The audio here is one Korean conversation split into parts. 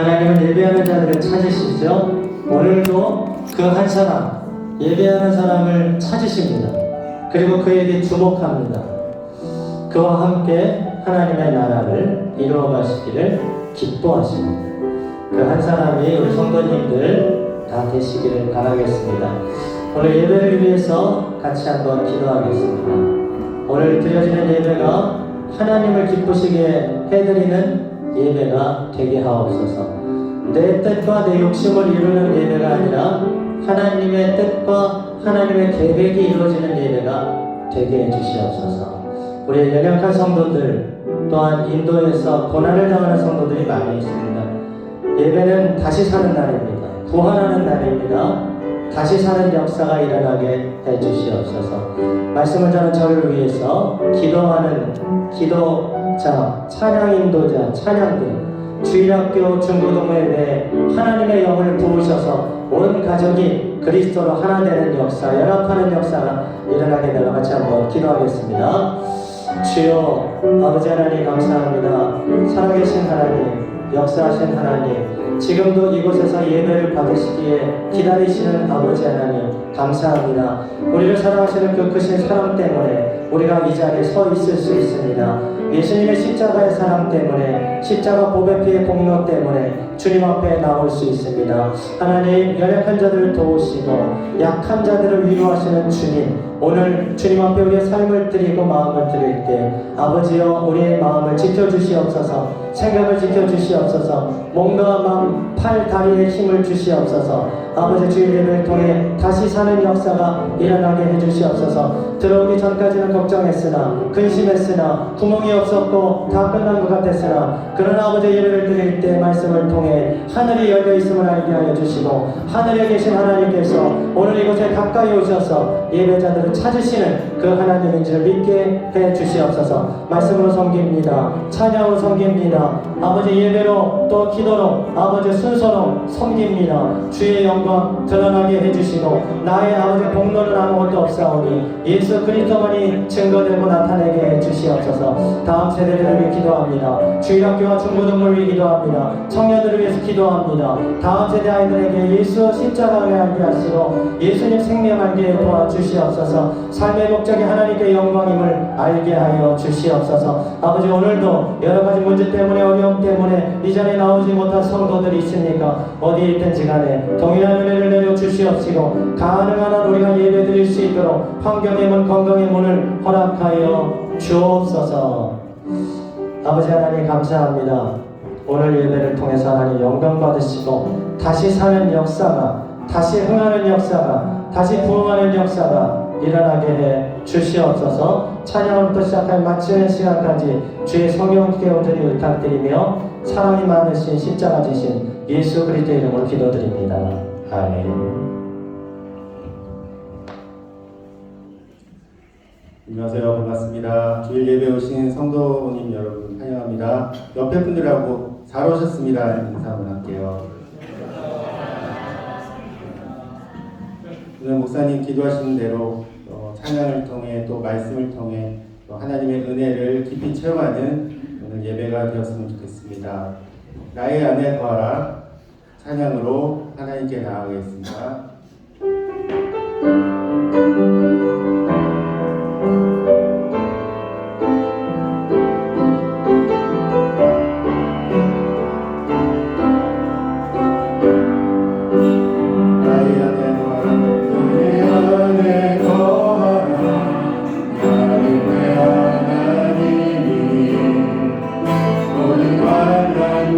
하나님은 예배하는 자들을 찾으시죠. 오늘도 그 한 사람, 예배하는 사람을 찾으십니다. 그리고 그에게 주목합니다. 그와 함께 하나님의 나라를 이루어 가시기를 기뻐하십니다. 그 한 사람이 우리 성도님들 다 되시기를 바라겠습니다. 오늘 예배를 위해서 같이 한번 기도하겠습니다. 오늘 드려지는 예배가 하나님을 기쁘시게 해드리는 예배가 되게 하옵소서. 내 뜻과 내 욕심을 이루는 예배가 아니라 하나님의 뜻과 하나님의 계획이 이루어지는 예배가 되게 해주시옵소서. 우리 연약한 성도들 또한 인도에서 고난을 당하는 성도들이 많이 있습니다. 예배는 다시 사는 날입니다. 부활하는 날입니다. 다시 사는 역사가 일어나게 해주시옵소서. 말씀을 전한 저를 위해서 기도하는 기도자, 찬양 인도자, 찬양들, 주일학교 중고등부예배 하나님의 영을 부으셔서 온 가족이 그리스도로 하나 되는 역사, 연합하는 역사가 일어나게 되라. 같이 한번 기도하겠습니다. 주여 아버지 하나님 감사합니다. 살아계신 하나님, 역사하신 하나님, 지금도 이곳에서 예배를 받으시기에 기다리시는 아버지 하나님 감사합니다. 우리를 사랑하시는 그 크신 사랑 때문에 우리가 이 자리에 서 있을 수 있습니다. 예수님의 십자가의 사랑 때문에, 십자가 보배 피의 공로 때문에 주님 앞에 나올 수 있습니다. 하나님, 연약한 자들을 도우시고 약한 자들을 위로하시는 주님, 오늘 주님 앞에 우리의 삶을 드리고 마음을 드릴 때 아버지여 우리의 마음을 지켜주시옵소서. 생각을 지켜주시옵소서. 몸과 마음, 팔, 다리에 힘을 주시옵소서. 아버지 주일 예배를 통해 다시 사는 역사가 일어나게 해주시옵소서. 들어오기 전까지는 걱정했으나 근심했으나 구멍이 없었고 다 끝난 것 같았으나 그러나 아버지 예배를 드릴 때 말씀을 통해 하늘이 열려 있음을 알게 하여 주시고 하늘에 계신 하나님께서 오늘 이곳에 가까이 오셔서 예배자들을 찾으시는 그 하나님인지를 믿게 해 주시옵소서. 말씀으로 섬깁니다. 찬양으로 섬깁니다. 아버지 예배로 또 기도로 아버지 순서로 섬깁니다. 주의 영광 드러나게 해주시고 나의 아버지 공로는 아무것도 없사오니 예수 그리스도만이 증거되고 나타내게 해주시옵소서. 다음 세대들을 위해 기도합니다. 주일학교와 중고등부를 위해 기도합니다. 청년들을 위해서 기도합니다. 다음 세대 아이들에게 예수 십자가를 알게 하시고 예수님 생명 알게 도와주시옵소서. 삶의 목적이 하나님께 영광임을 알게 하여 주시옵소서. 아버지 오늘도 여러가지 문제 때문에 어려움 때문에 이 자리에 나오지 못한 성도들이 있습니까? 어디에 있든지 간에 동일한 은혜를 내려 주시옵시고 가능한 한 우리가 예배 드릴 수 있도록 환경의 문, 건강의 문을 허락하여 주옵소서. 아버지 하나님 감사합니다. 오늘 예배를 통해서 하나님 영광 받으시고 다시 사는 역사가, 다시 흥하는 역사가, 다시 부흥하는 역사가 일어나게 해 주시옵소서. 찬양으로부터 시작하여 마치는 시간까지 주의 성령 깨우들이 부탁드리며 사랑이 많으신 십자가 지신 예수 그리스도의 이름으로 기도드립니다. 아멘. 안녕하세요. 반갑습니다. 주일 예배 오신 성도님 여러분 환영합니다. 옆에 분들하고 잘 오셨습니다. 인사 한번 할게요. 오늘 목사님 기도하시는 대로 찬양을 통해 또 말씀을 통해 또 하나님의 은혜를 깊이 체험하는 오늘 예배가 되었으면 좋겠습니다. 나의 안에 거하라 찬양으로 하나님께 나아가겠습니다.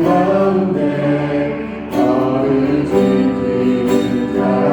가운데 너를 지키는 자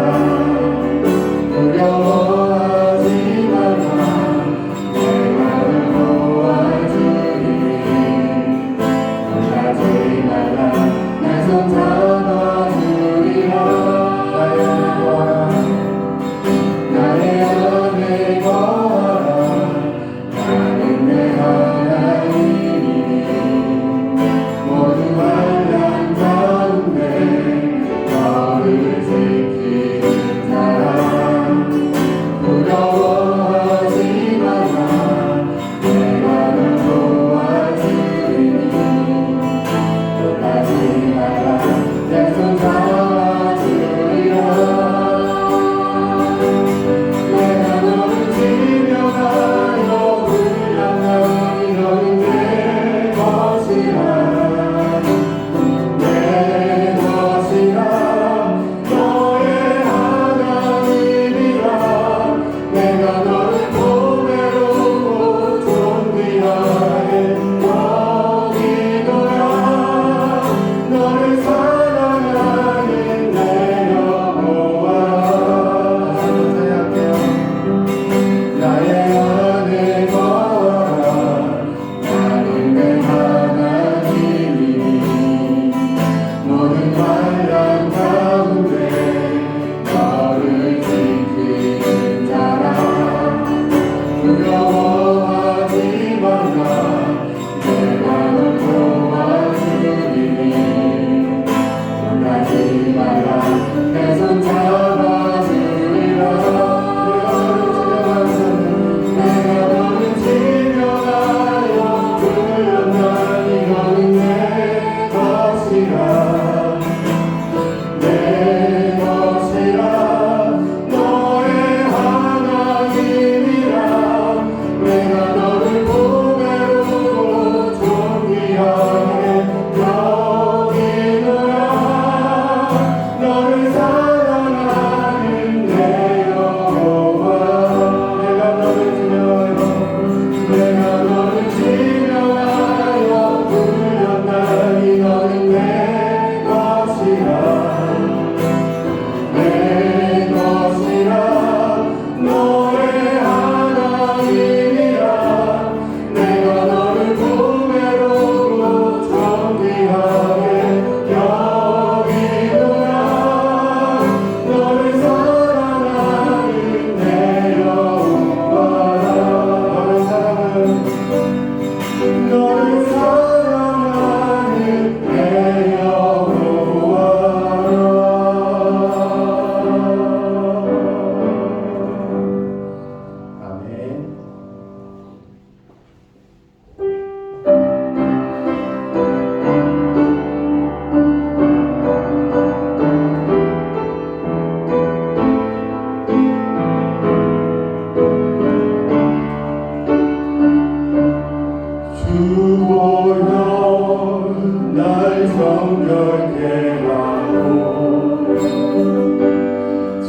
정결케 하고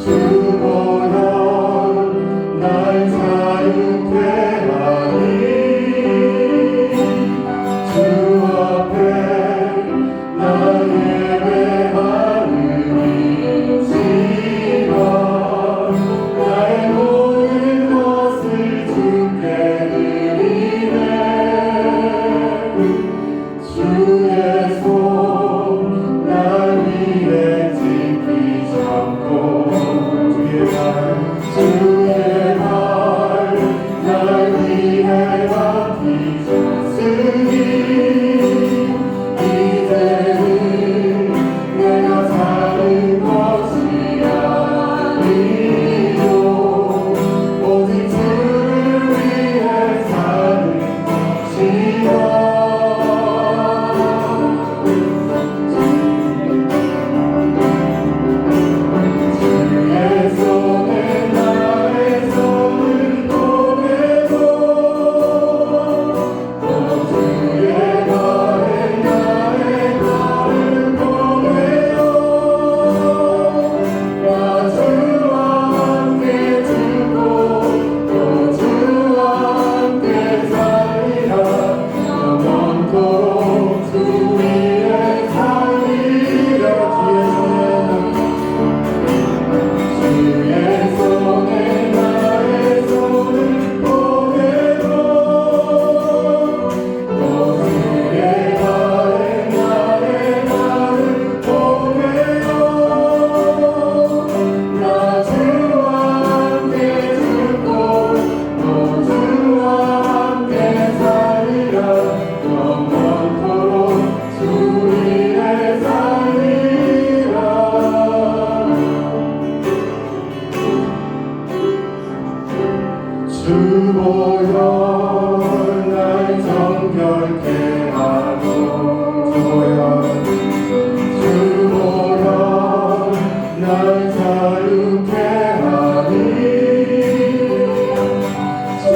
주 보혈 날 자유케 하니 주 앞에 나 예배하느니 시가 나의 모든 것을 주께 드리네 주의 손 날 위해 지키셨고 주의 발 날 위해 맡기셨으니 이제는 내가 사는 것이 아니요 오직 주를 위해 사는 것이다 주의 손에 나의 손을 보내고 또 주의 발에 나의 발을 보내요 나 주와 함께 죽고 또 주와 함께 살리라 영원토록 주 위에 살리라 주의 손에 나의 손을 보내고 또 주의 발에 나의 발을 보내요 나 주와 함께 죽고 또 주와 함께 살리라 영원토록 주 위에 살리라 주 보혈 날 정결케 하고 주 보혈 날 자유케 하니 주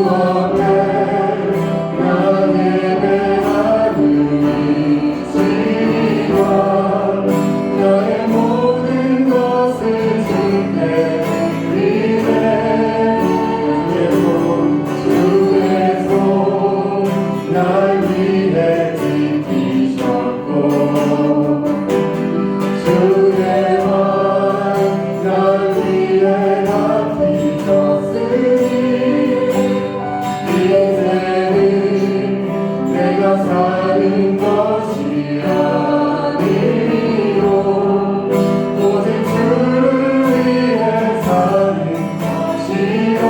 앞에 나 예배하느니 시간 나의 모든 것을 주께 드리네 주의 손 날 위해 지키셨고 주의 발 날 위해 맡기셨으니 이제는 내가 사는 것이 아니요 오직 주를 위해 사는 것이라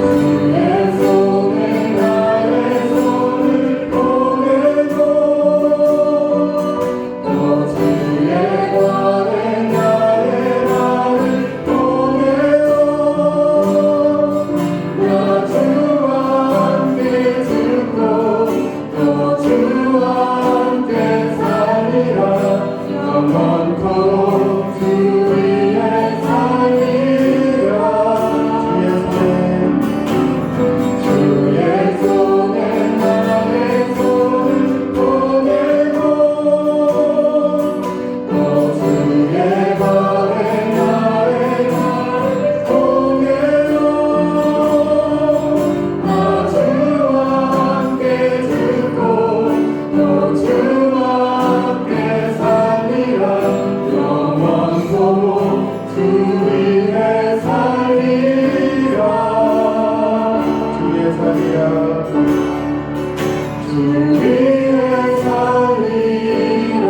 주의 손에 나의 손을 보내고 또 주의 발에 나의 발을 보내요 나 주와 함께 죽고 또 주와 함께 살리라 영원토록 주 위에 살리라 주의 손에 나의 손을 보내고 또 주의 발에 나의 발을 보내요 나 주와 함께 죽고 또 주와 함께 살리라 영원토록 주 위에 살리라 주의 살리라 주 위에 살리라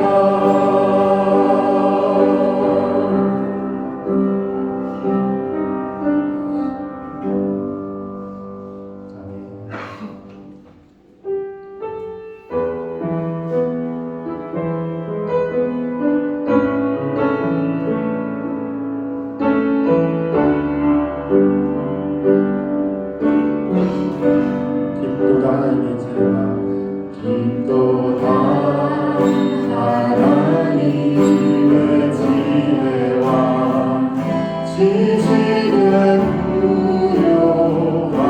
기쁘다 하나님의 지혜와 기쁘다 하나님의 지혜와 지식을 부여하여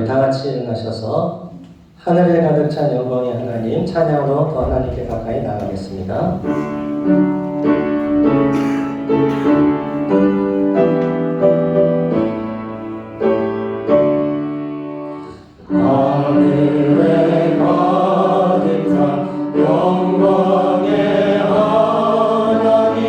다 같이 일어나셔서 하늘에 가득 찬 영광의 하나님 찬양으로 더 하나님께 가까이 나가겠습니다. 하늘에 가득 찬 영광의 하나님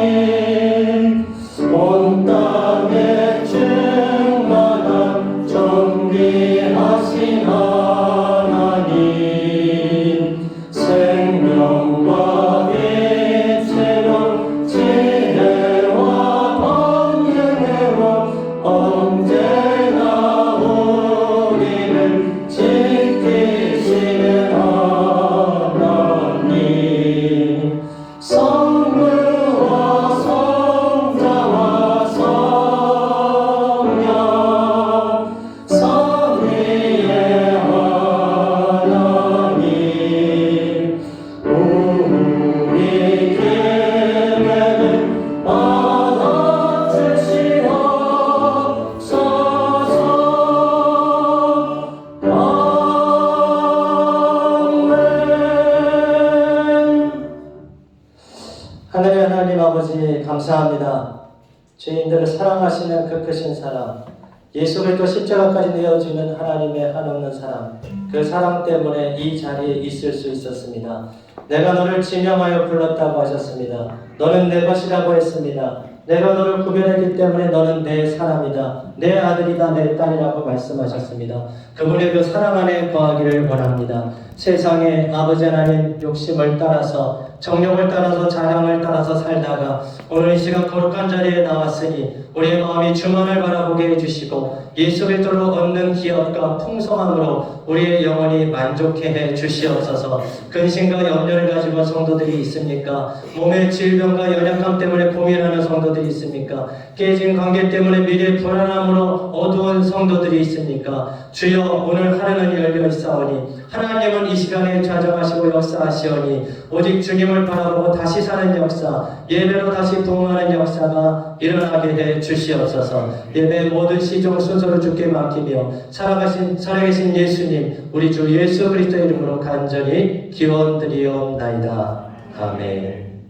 온 땅에 충만한 존귀하신 하나님 생명과 빛으로 지혜와 번영으로 언제나 우리를 지키시는 하나님 성부와 성자와 성령 삼위의 하나님 우리 기회를 받아주시옵소서. 하늘의 하나님 아버지 감사합니다. 죄인들을 사랑하시는 그 크신 사랑, 예수 그리스도 십자가까지 내어주는 하나님의 한없는 사랑, 그 사랑 때문에 이 자리에 있을 수 있었습니다. 내가 너를 지명하여 불렀다고 하셨습니다. 너는 내 것이라고 했습니다. 내가 너를 구별했기 때문에 너는 내 사람이다. 내 아들이다, 내 딸이라고 말씀하셨습니다. 그분의 그 사랑 안에 거하기를 원합니다. 세상에 아버지 하나님 욕심을 따라서 정욕을 따라서 자랑을 따라서 살다가 오늘 이 시간 거룩한 자리에 나왔으니 우리의 마음이 주만을 바라보게 해주시고 예수 그리스도로 얻는 기업과 풍성함으로 우리의 영혼이 만족해 해 주시옵소서. 근심과 염려를 가지고 성도들이 있습니까? 몸의 질병과 연약함 때문에 고민하는 성도들이 있습니까? 깨진 관계 때문에 미래 불안함으로 어두운 성도들이 있습니까? 주여 오늘 하루는 열려 있사오니 하나님은 이 시간에 좌정하시고 역사하시오니 오직 주님을 바라보고 다시 사는 역사, 예배로 다시 부흥하는 역사가 일어나게 해 주시옵소서. 예배 모든 시종 순서를 주께 맡기며 살아계신 예수님 우리 주 예수 그리스도의 이름으로 간절히 기원드리옵나이다. 아멘.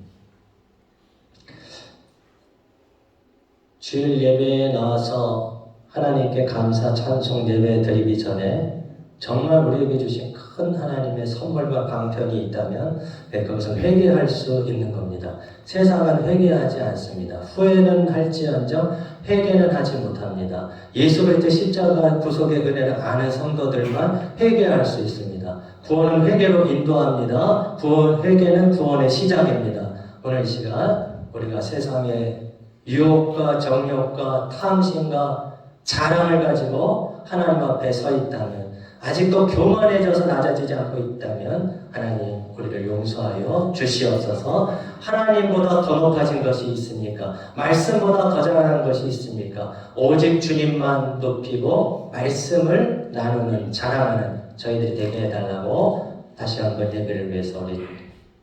주일 예배에 나와서 하나님께 감사 찬송 예배 드리기 전에 정말 우리에게 주신 큰 하나님의 선물과 방편이 있다면 그것은 회개할 수 있는 겁니다. 세상은 회개하지 않습니다. 후회는 할지언정 회개는 하지 못합니다. 예수 그리스도 십자가 구속의 은혜를 아는 성도들만 회개할 수 있습니다. 구원은 회개로 인도합니다. 회개는 구원의 시작입니다. 오늘 이 시간 우리가 세상의 유혹과 정욕과 탐심과 자랑을 가지고 하나님 앞에 서 있다면 아직도 교만해져서 낮아지지 않고 있다면 하나님 우리를 용서하여 주시옵소서. 하나님보다 더 높아진 것이 있습니까? 말씀보다 더 잘하는 것이 있습니까? 오직 주님만 높이고 말씀을 나누는 자랑하는 저희들이 되게 해달라고 다시 한번 예배를 위해서 우리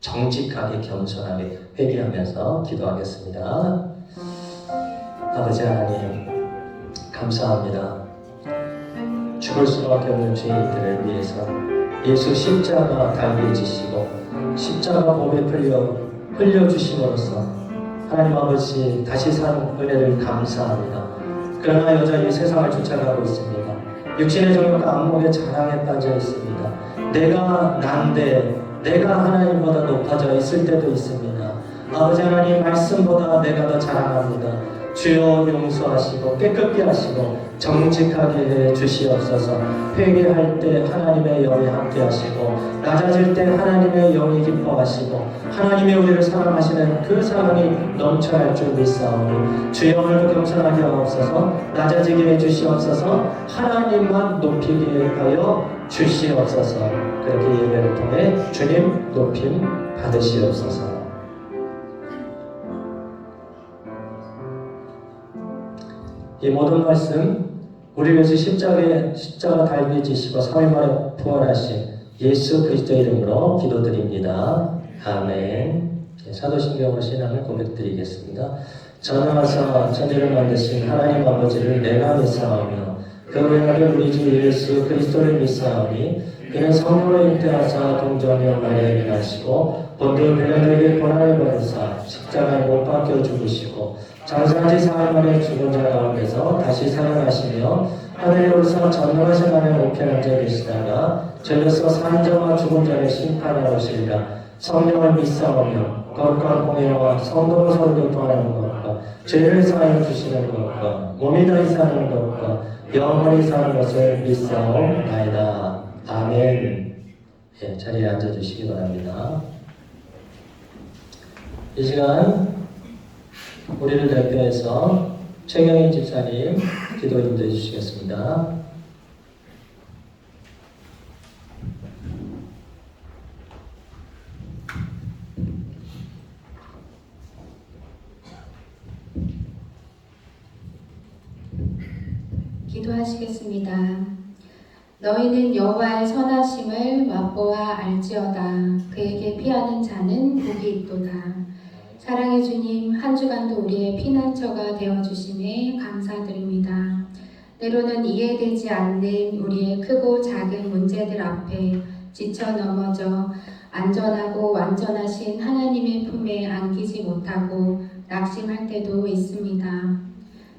정직하게 겸손하게 회개하면서 기도하겠습니다. 아버지 하나님 감사합니다. 죽을 수밖에 없는 죄인들을 위해서 예수 십자가 달게 지시고 십자가 몸에 흘려주심으로써 하나님 아버지 다시 산 은혜를 감사합니다. 그러나 여전히 세상을 쫓아가고 있습니다. 육신의 정욕과 안목의 자랑에 빠져 있습니다. 내가 난데 내가 하나님보다 높아져 있을 때도 있습니다. 아버지 하나님 말씀보다 내가 더 자랑합니다. 주여 용서하시고 깨끗게 하시고 정직하게 해 주시옵소서. 회개할 때 하나님의 영이 함께 하시고 낮아질 때 하나님의 영이 기뻐하시고 하나님의 우리를 사랑하시는 그 사랑이 넘쳐날 줄 믿사오니 주여 오늘도 겸손하게 하옵소서. 낮아지게 해 주시옵소서. 하나님만 높이게 하여 주시옵소서. 그렇게 예배를 통해 주님 높임 받으시옵소서. 이 모든 말씀 우리 위해서 십자가 달게 지시고 3일 만에 부활하신 예수 그리스도의 이름으로 기도드립니다. 아멘. 사도신경으로 신앙을 고백드리겠습니다. 전능하사 천지를 만드신 하나님 아버지를 내가 믿사오며 그 외아들 우리 주 예수 그리스도를 믿사오니 그는 성령으로 잉태하사 동정녀 마리아에게 나시고 본디오 빌라도에게 고난을 받으사 십자가에 못 박혀 죽으시고 장사지 사흘 만에 죽은 자 가운데서 다시 살아나시며 하늘에 오르사 전능하신 하나님 우편에 앉아 계시다가 저려서 산자와 죽은 자를 심판하러 오시리라. 성령을 믿사오며 거룩한 공예와 성도로 서로 교통하는 것과 죄를 사하여 주시는 것과 몸이 다시 사는 것과 영원히 사는 것을 믿사옵나이다. 아멘. 예, 자리에 앉아주시기 바랍니다. 이 시간 우리를 대표해서 최경인 집사님 기도 인도해 주시겠습니다. 기도하시겠습니다. 너희는 여호와의 선하심을 맛보아 알지어다. 그에게 피하는 자는 복이 있도다. 사랑의 주님, 한 주간도 우리의 피난처가 되어주심에 감사드립니다. 때로는 이해되지 않는 우리의 크고 작은 문제들 앞에 지쳐 넘어져 안전하고 완전하신 하나님의 품에 안기지 못하고 낙심할 때도 있습니다.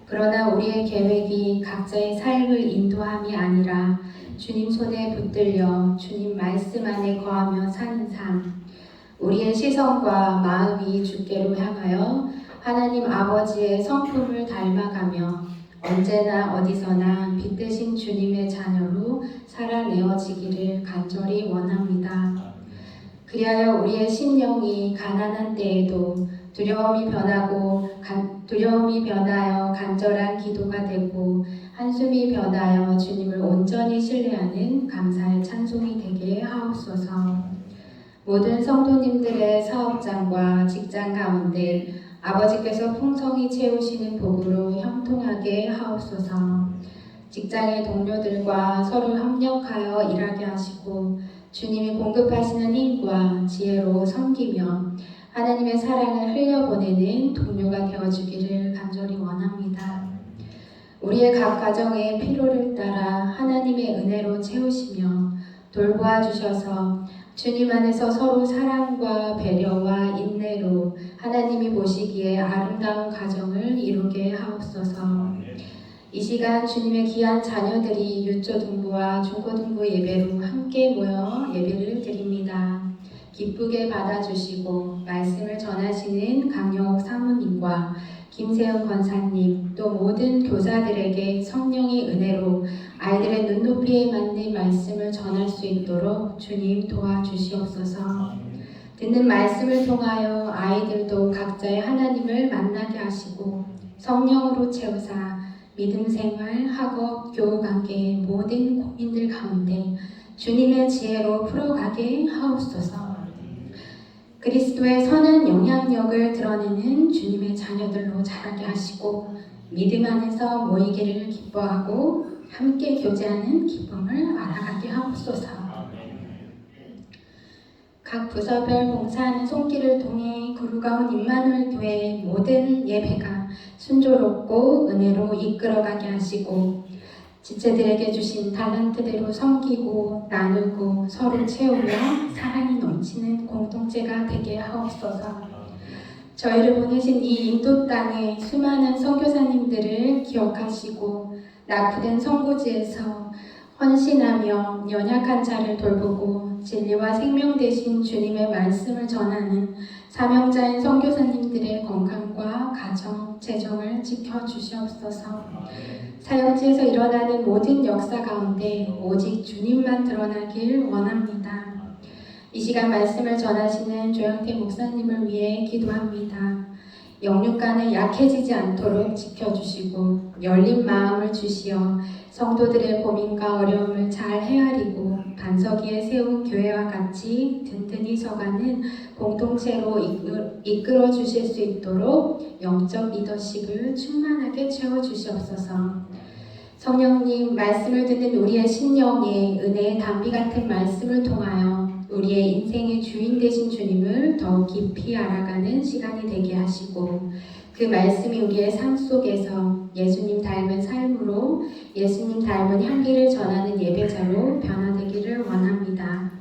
그러나 우리의 계획이 각자의 삶을 인도함이 아니라 주님 손에 붙들려 주님 말씀 안에 거하며 사는 삶, 우리의 시선과 마음이 주께로 향하여 하나님 아버지의 성품을 닮아가며 언제나 어디서나 빛되신 주님의 자녀로 살아내어지기를 간절히 원합니다. 그리하여 우리의 심령이 가난한 때에도 두려움이 변하여 간절한 기도가 되고 한숨이 변하여 주님을 온전히 신뢰하는 감사의 찬송이 되게 하옵소서. 모든 성도님들의 사업장과 직장 가운데 아버지께서 풍성히 채우시는 복으로 형통하게 하옵소서. 직장의 동료들과 서로 협력하여 일하게 하시고 주님이 공급하시는 힘과 지혜로 섬기며 하나님의 사랑을 흘려보내는 동료가 되어주기를 간절히 원합니다. 우리의 각 가정의 필요를 따라 하나님의 은혜로 채우시며 돌보아 주셔서 주님 안에서 서로 사랑과 배려와 인내로 하나님이 보시기에 아름다운 가정을 이루게 하옵소서. 이 시간 주님의 귀한 자녀들이 유초등부와 중고등부 예배로 함께 모여 예배를 드립니다. 기쁘게 받아주시고 말씀을 전하시는 강영옥 사모님과 김세영 권사님 또 모든 교사들에게 성령의 은혜로 아이들의 눈높이에 맞는 말씀을 전할 수 있도록 주님 도와주시옵소서. 듣는 말씀을 통하여 아이들도 각자의 하나님을 만나게 하시고 성령으로 채우사 믿음 생활, 학업, 교우 관계의 모든 고민들 가운데 주님의 지혜로 풀어가게 하옵소서. 그리스도의 선한 영향력을 드러내는 주님의 자녀들로 자라게 하시고 믿음 안에서 모이기를 기뻐하고 함께 교제하는 기쁨을 알아가게 하옵소서. 각 부서별 봉사하는 손길을 통해 구루가온 임마누엘 교회의 모든 예배가 순조롭고 은혜로 이끌어가게 하시고 지체들에게 주신 달란트대로 섬기고 나누고 서로 채우며 사랑이 넘치는 공동체가 되게 하옵소서. 저희를 보내신 이 인도 땅의 수많은 선교사님들을 기억하시고 낙후된 선고지에서 헌신하며 연약한 자를 돌보고 진리와 생명 되신 주님의 말씀을 전하는 사명자인 선교사님들의 건강과 가정, 재정을 지켜주시옵소서. 사역지에서 일어나는 모든 역사 가운데 오직 주님만 드러나길 원합니다. 이 시간 말씀을 전하시는 조영태 목사님을 위해 기도합니다. 영육간에 약해지지 않도록 지켜주시고 열린 마음을 주시어 성도들의 고민과 어려움을 잘 헤아리고 반석 위에 세운 교회와 같이 든든히 서가는 공동체로 이끌어 주실 수 있도록 영적 리더십을 충만하게 채워주시옵소서. 성령님, 말씀을 듣는 우리의 심령에 은혜의 담비 같은 말씀을 통하여 우리의 인생의 주인 되신 주님을 더 깊이 알아가는 시간이 되게 하시고 그 말씀이 우리의 삶 속에서 예수님 닮은 삶으로 예수님 닮은 향기를 전하는 예배자로 변화되기를 원합니다.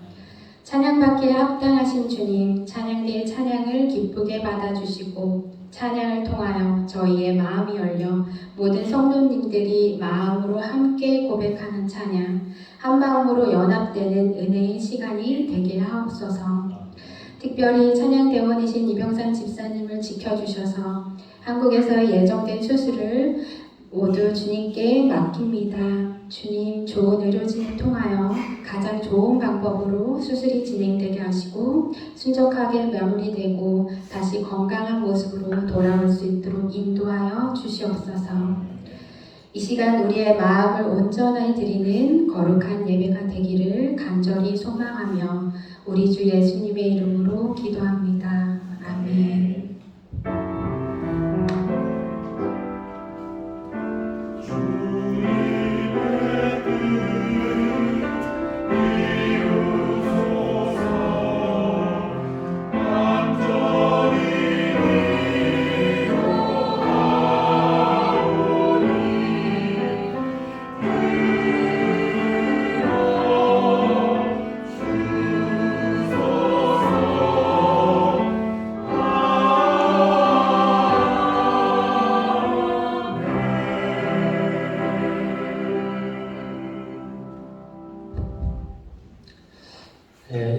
찬양받기에 합당하신 주님, 찬양대의 찬양을 기쁘게 받아주시고 찬양을 통하여 저희의 마음이 열려 모든 성도님들이 마음으로 함께 고백하는 찬양, 한 마음으로 연합되는 은혜의 시간이 되게 하옵소서. 특별히 찬양대원이신 이병산 집사님을 지켜주셔서 한국에서 예정된 수술을 모두 주님께 맡깁니다. 주님, 좋은 의료진을 통하여 가장 좋은 방법으로 수술이 진행되게 하시고 순적하게 마무리되고 다시 건강한 모습으로 돌아올 수 있도록 인도하여 주시옵소서. 이 시간 우리의 마음을 온전히 드리는 거룩한 예배가 되기를 간절히 소망하며 우리 주 예수님의 이름으로 기도합니다. 아멘.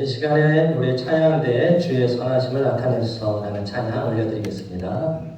이 시간에 우리 찬양대에 주의 선하심을 나타내소서라는 찬양 올려드리겠습니다.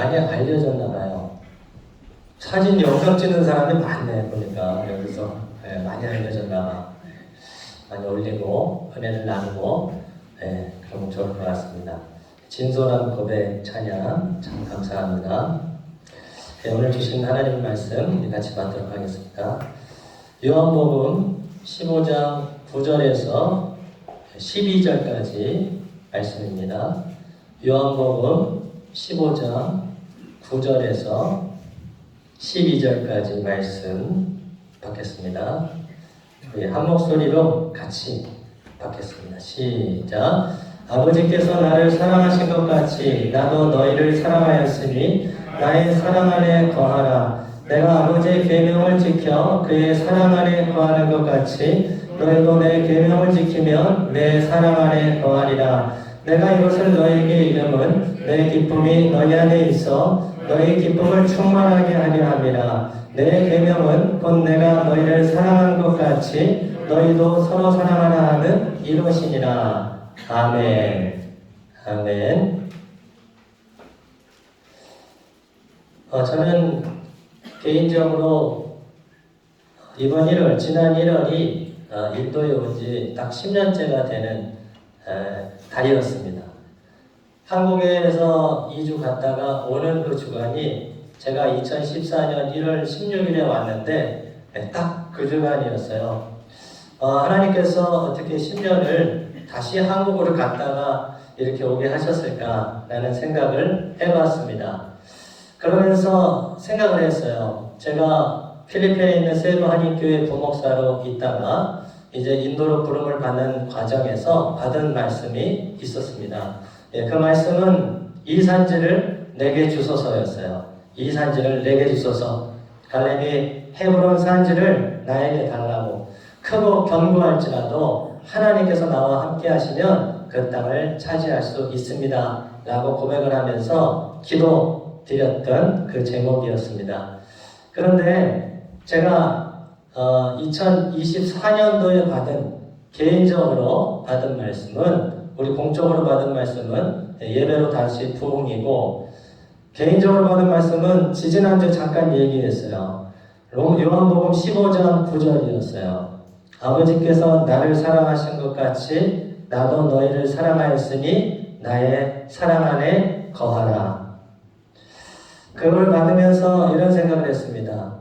많이 알려졌나 봐요. 사진 영상 찍는 사람이 많네 보니까. 여기서 많이 알려졌나 봐. 많이 올리고 은혜를 나누고 그러면 좋을 것 같습니다. 진솔한 고백 찬양 참 감사합니다. 오늘 주신 하나님 말씀 같이 받도록 하겠습니다. 요한복음 15장 9절에서 12절까지 말씀입니다. 요한복음 15장 9절에서 12절까지 말씀 받겠습니다. 우리 한 목소리로 같이 받겠습니다. 시작. 아버지께서 나를 사랑하신 것 같이 나도 너희를 사랑하였으니 나의 사랑 안에 거하라. 내가 아버지의 계명을 지켜 그의 사랑 안에 거하는 것 같이 너희도 내 계명을 지키면 내 사랑 안에 거하리라. 내가 이것을 너희에게 이름은 내 기쁨이 너희 안에 있어 너희 기쁨을 충만하게 하려 함이라. 내 계명은 곧 내가 너희를 사랑한 것 같이 너희도 서로 사랑하라 하는 이것이니라. 아멘. 아멘. 저는 개인적으로 이번 1월, 지난 1월이 인도에 온 지 딱 10년째가 되는 달이었습니다. 한국에서 2주 갔다가 오는 그 주간이 제가 2014년 1월 16일에 왔는데 딱 그 주간이었어요. 하나님께서 어떻게 10년을 다시 한국으로 갔다가 이렇게 오게 하셨을까라는 생각을 해봤습니다. 그러면서 생각을 했어요. 제가 필리핀에 있는 세부 한인교회 부목사로 있다가 이제 인도로 부름을 받는 과정에서 받은 말씀이 있었습니다. 그 말씀은 이 산지를 내게 주소서였어요. 이 산지를 내게 주소서. 갈렙이 헤브론 산지를 나에게 달라고. 크고 견고할지라도 하나님께서 나와 함께 하시면 그 땅을 차지할 수 있습니다. 라고 고백을 하면서 기도 드렸던 그 제목이었습니다. 그런데 제가 2024년도에 개인적으로 받은 말씀은, 우리 공적으로 받은 말씀은 예배로 다시 부흥이고, 개인적으로 받은 말씀은 지지난주 잠깐 얘기했어요. 요한복음 15장 9절이었어요. 아버지께서 나를 사랑하신 것 같이 나도 너희를 사랑하였으니 나의 사랑 안에 거하라. 그걸 받으면서 이런 생각을 했습니다.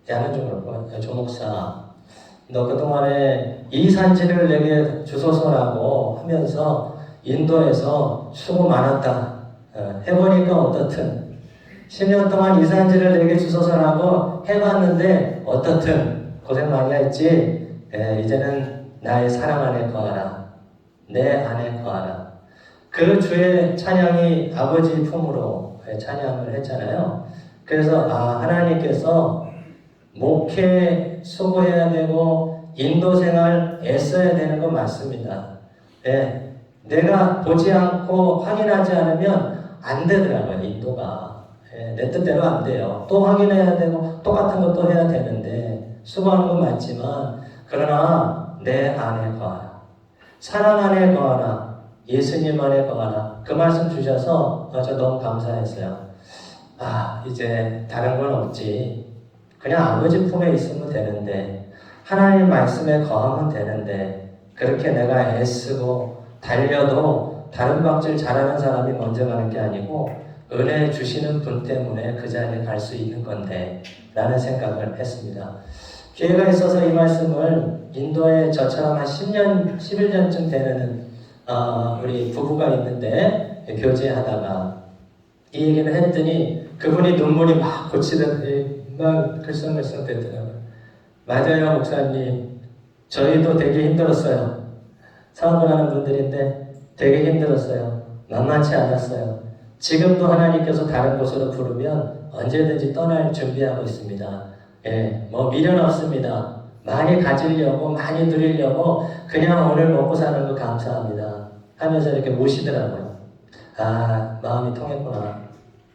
야는 좀 그렇고, 조목사, 너 그동안에 이 산지를 내게 주소서라고 하면서 인도에서 수고 많았다. 해보니까 어떻든 10년 동안 이 산지를 내게 주소서라고 해봤는데 어떻든 고생 많이 했지. 이제는 나의 사랑 안에 거하라. 내 안에 거하라. 그 주의 찬양이 아버지 품으로 찬양을 했잖아요. 그래서 하나님께서 목회 수고해야 되고 인도 생활 애써야 되는 건 맞습니다. 내가 보지 않고 확인하지 않으면 안 되더라고요, 인도가. 내 뜻대로 안 돼요. 또 확인해야 되고 똑같은 것도 해야 되는데 수고하는 건 맞지만, 그러나 내 안에 거하라. 사랑 안에 거하라. 예수님 안에 거하라. 그 말씀 주셔서 저 너무 감사했어요. 이제 다른 건 없지. 그냥 아버지 품에 있으면 되는데, 하나님 말씀에 거하면 되는데, 그렇게 내가 애쓰고 달려도 다른 박질 잘하는 사람이 먼저 가는 게 아니고 은혜 주시는 분 때문에 그 자리에 갈 수 있는 건데 라는 생각을 했습니다. 기회가 있어서 이 말씀을 인도에 저처럼 한 10년, 11년쯤 되는 우리 부부가 있는데 교제하다가 이 얘기를 했더니 그분이 눈물이 막 고치더니 막 글썽글썽 되더라고요. 맞아요, 목사님. 저희도 되게 힘들었어요. 사업을 하는 분들인데 되게 힘들었어요. 만만치 않았어요. 지금도 하나님께서 다른 곳으로 부르면 언제든지 떠날 준비하고 있습니다. 미련 없습니다. 많이 가지려고, 많이 누리려고 그냥 오늘 먹고 사는 거 감사합니다 하면서 이렇게 모시더라고요. 마음이 통했구나.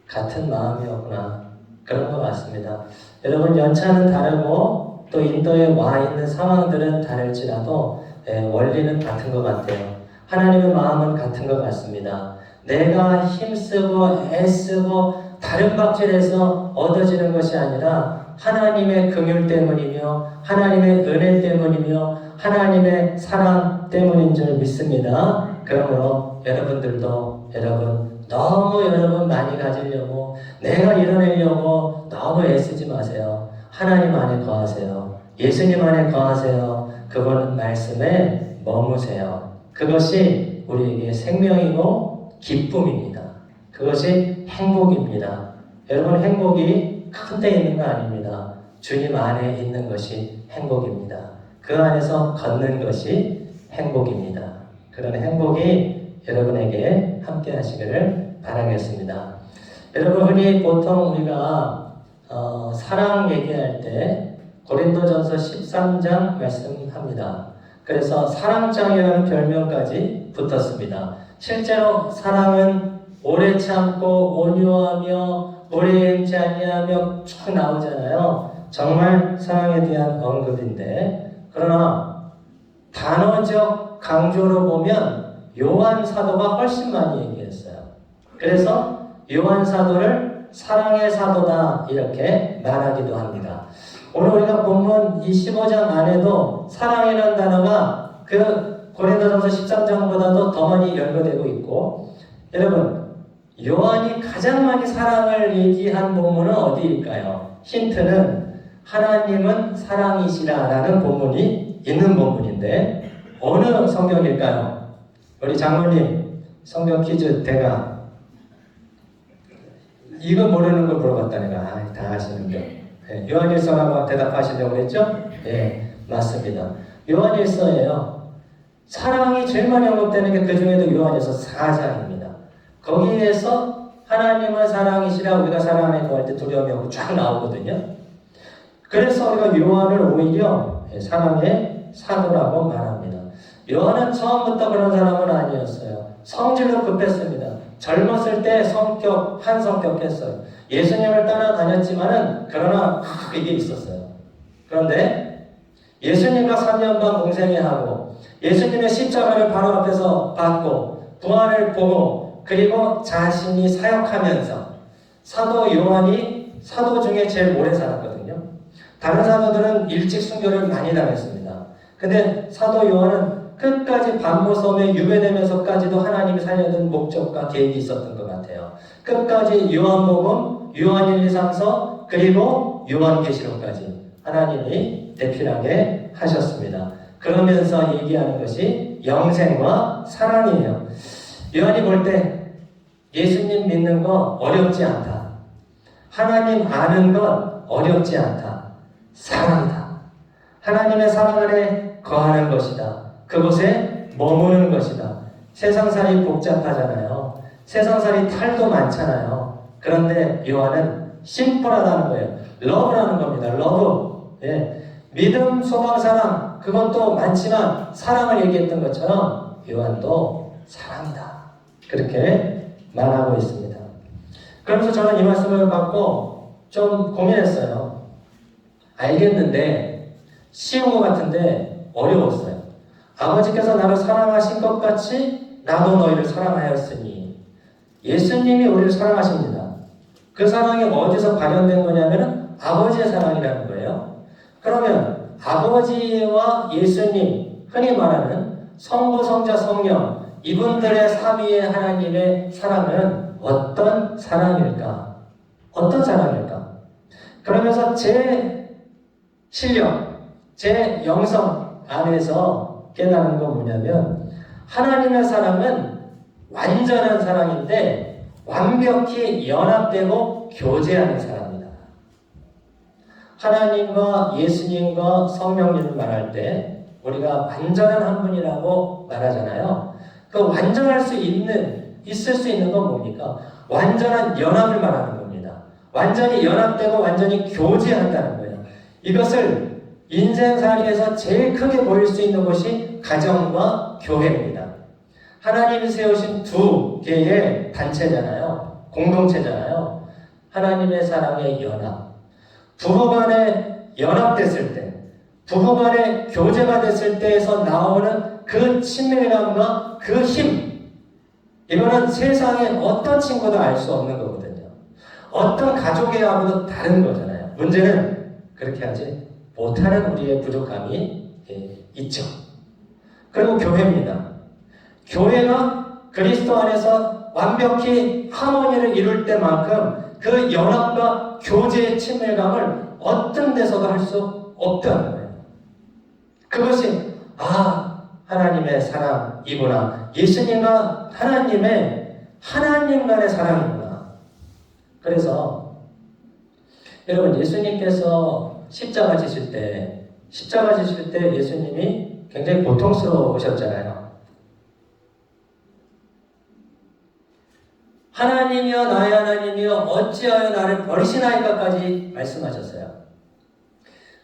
같은 마음이었구나. 그런 것 같습니다. 여러분, 연차는 다르고 또 인도에 와 있는 상황들은 다를지라도 원리는 같은 것 같아요. 하나님의 마음은 같은 것 같습니다. 내가 힘쓰고 애쓰고 다른 박질해서 얻어지는 것이 아니라 하나님의 긍휼 때문이며 하나님의 은혜 때문이며 하나님의 사랑 때문인 줄 믿습니다. 그러므로 여러분들도 너무 여러분 많이 가지려고 내가 이뤄내려고 너무 애쓰지 마세요. 하나님 안에 거하세요. 예수님 안에 거하세요. 그분 말씀에 머무세요. 그것이 우리에게 생명이고 기쁨입니다. 그것이 행복입니다. 여러분, 행복이 큰 데 있는 거 아닙니다. 주님 안에 있는 것이 행복입니다. 그 안에서 걷는 것이 행복입니다. 그런 행복이 여러분에게 함께 하시기를 바라겠습니다. 여러분, 흔히 보통 우리가 사랑 얘기할 때 고린도전서 13장 말씀합니다. 그래서 사랑장이라는 별명까지 붙었습니다. 실제로 사랑은 오래 참고 온유하며 오래 행치 아니하며 쭉 나오잖아요. 정말 사랑에 대한 언급인데, 그러나 단어적 강조로 보면 요한 사도가 훨씬 많이 얘기했어요. 그래서 요한 사도를 사랑의 사도다 이렇게 말하기도 합니다. 오늘 우리가 본문 이 15장 안에도 사랑이라는 단어가 그 고린도전서 13장보다도 더 많이 연구되고 있고, 여러분, 요한이 가장 많이 사랑을 얘기한 본문은 어디일까요? 힌트는 하나님은 사랑이시라라는 본문이 있는 본문인데 어느 성경일까요? 우리 장모님 성경 퀴즈 대가 이거 모르는 걸 물어봤다 내가. 다 아시는데. 네, 요한일서라고 대답하시려고 했죠? 네, 맞습니다. 요한일서예요. 사랑이 제일 많이 언급되는 게 그 중에도 요한일서 4장입니다. 거기에서 하나님은 사랑이시라 우리가 사랑 안에 거할 때 두려움이 없고 쫙 나오거든요. 그래서 우리가 요한을 오히려 사랑의 사도라고 말합니다. 요한은 처음부터 그런 사람은 아니었어요. 성질도 급했습니다. 젊었을 때 한 성격 했어요. 예수님을 따라다녔지만은 그러나 이게 있었어요. 그런데 예수님과 3년 반 공생애하고 예수님의 십자가를 바로 앞에서 받고 부활을 보고 그리고 자신이 사역하면서 사도 요한이 사도 중에 제일 오래 살았거든요. 다른 사도들은 일찍 순교를 많이 당했습니다. 근데 사도 요한은 끝까지 반모섬에 유배되면서까지도 하나님이 살려둔 목적과 계획이 있었던 것 같아요. 끝까지 요한복음, 요한 1, 2, 3서 그리고 요한계시록까지 하나님이 대필하게 하셨습니다. 그러면서 얘기하는 것이 영생과 사랑이에요. 요한이 볼 때 예수님 믿는 거 어렵지 않다. 하나님 아는 것 어렵지 않다. 사랑이다. 하나님의 사랑 안에 거하는 것이다. 그곳에 머무는 것이다. 세상살이 복잡하잖아요. 세상살이 탈도 많잖아요. 그런데 요한은 심플하다는 거예요. 러브라는 겁니다. 러브. 예. 믿음, 소망, 사랑 그것도 많지만 사랑을 얘기했던 것처럼 요한도 사랑이다. 그렇게 말하고 있습니다. 그러면서 저는 이 말씀을 받고 좀 고민했어요. 알겠는데 쉬운 것 같은데 어려웠어요. 아버지께서 나를 사랑하신 것 같이 나도 너희를 사랑하였으니 예수님이 우리를 사랑하십니다. 그 사랑이 어디서 발현된 거냐면 아버지의 사랑이라는 거예요. 그러면 아버지와 예수님, 흔히 말하는 성부, 성자, 성령 이분들의 삼위의 하나님의 사랑은 어떤 사랑일까? 어떤 사랑일까? 그러면서 제 실력, 제 영성 안에서 깨달은 건 뭐냐면 하나님의 사랑은 완전한 사랑인데 완벽히 연합되고 교제하는 사랑입니다. 하나님과 예수님과 성령님을 말할 때 우리가 완전한 한 분이라고 말하잖아요. 그 완전할 수 있을 수 있는 건 뭡니까? 완전한 연합을 말하는 겁니다. 완전히 연합되고 완전히 교제한다는 거예요. 이것을 인생살이에서 제일 크게 보일 수 있는 것이 가정과 교회입니다. 하나님이 세우신 두 개의 단체잖아요. 공동체잖아요. 하나님의 사랑의 연합. 부부간에 연합됐을 때, 부부간에 교제가 됐을 때에서 나오는 그 친밀감과 그 힘, 이거는 세상에 어떤 친구도 알 수 없는 거거든요. 어떤 가족이하고도 다른 거잖아요. 문제는 그렇게 하지 못하는 우리의 부족함이 있죠. 그리고 교회입니다. 교회가 그리스도 안에서 완벽히 하모니를 이룰 때만큼 그 연합과 교제의 친밀감을 어떤 데서도 할 수 없다는 거예요. 그것이 하나님의 사랑이구나. 예수님과 하나님 간의 사랑이구나. 그래서 여러분 예수님께서 십자가 지실 때 예수님이 굉장히 고통스러우셨잖아요. 하나님이여 나의 하나님이여 어찌하여 나를 버리시나이까까지 말씀하셨어요.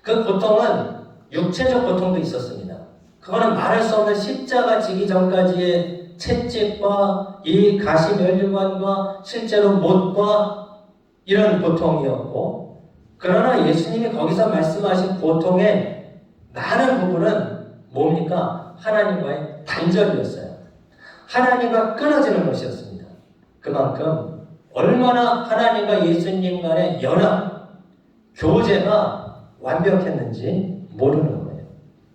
그 고통은 육체적 고통도 있었습니다. 그거는 말할 수 없는 십자가 지기 전까지의 채찍과 이 가시면류관과 실제로 못과 이런 고통이었고, 그러나 예수님이 거기서 말씀하신 고통의 많은 부분은 뭡니까? 하나님과의 단절이었어요. 하나님과 끊어지는 것이었습니다. 그만큼 얼마나 하나님과 예수님 간의 연합, 교제가 완벽했는지 모르는 거예요.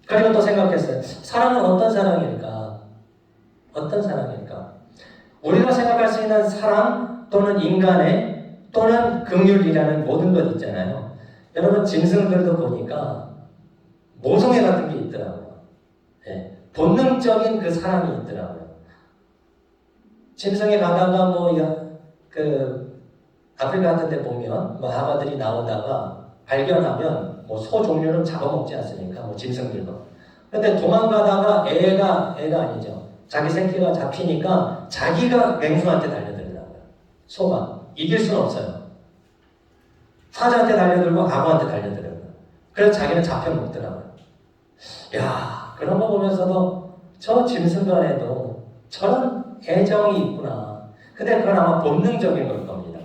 그리고 또 생각했어요. 사랑은 어떤 사랑일까? 어떤 사랑일까? 우리가 생각할 수 있는 사랑 또는 인간의 또는 긍휼이라는 모든 것 있잖아요. 여러분 짐승들도 보니까 모성애 같은 게 있더라고요. 본능적인 그 사랑이 있더라고요. 짐승에 가다가 아프리카 같은 데 보면 하마들이 나오다가 발견하면 소 종류는 잡아먹지 않습니까? 짐승들도. 근데 도망가다가 애가 아니죠. 자기 새끼가 잡히니까 자기가 맹수한테 달려들더라고요. 소가. 이길 수는 없어요. 사자한테 달려들고 악어한테 달려들어요. 그래서 자기는 잡혀 먹더라고요. 야, 그런 거 보면서도 저 짐승 간에도 저런 애정이 있구나. 근데 그건 아마 본능적인 걸 겁니다.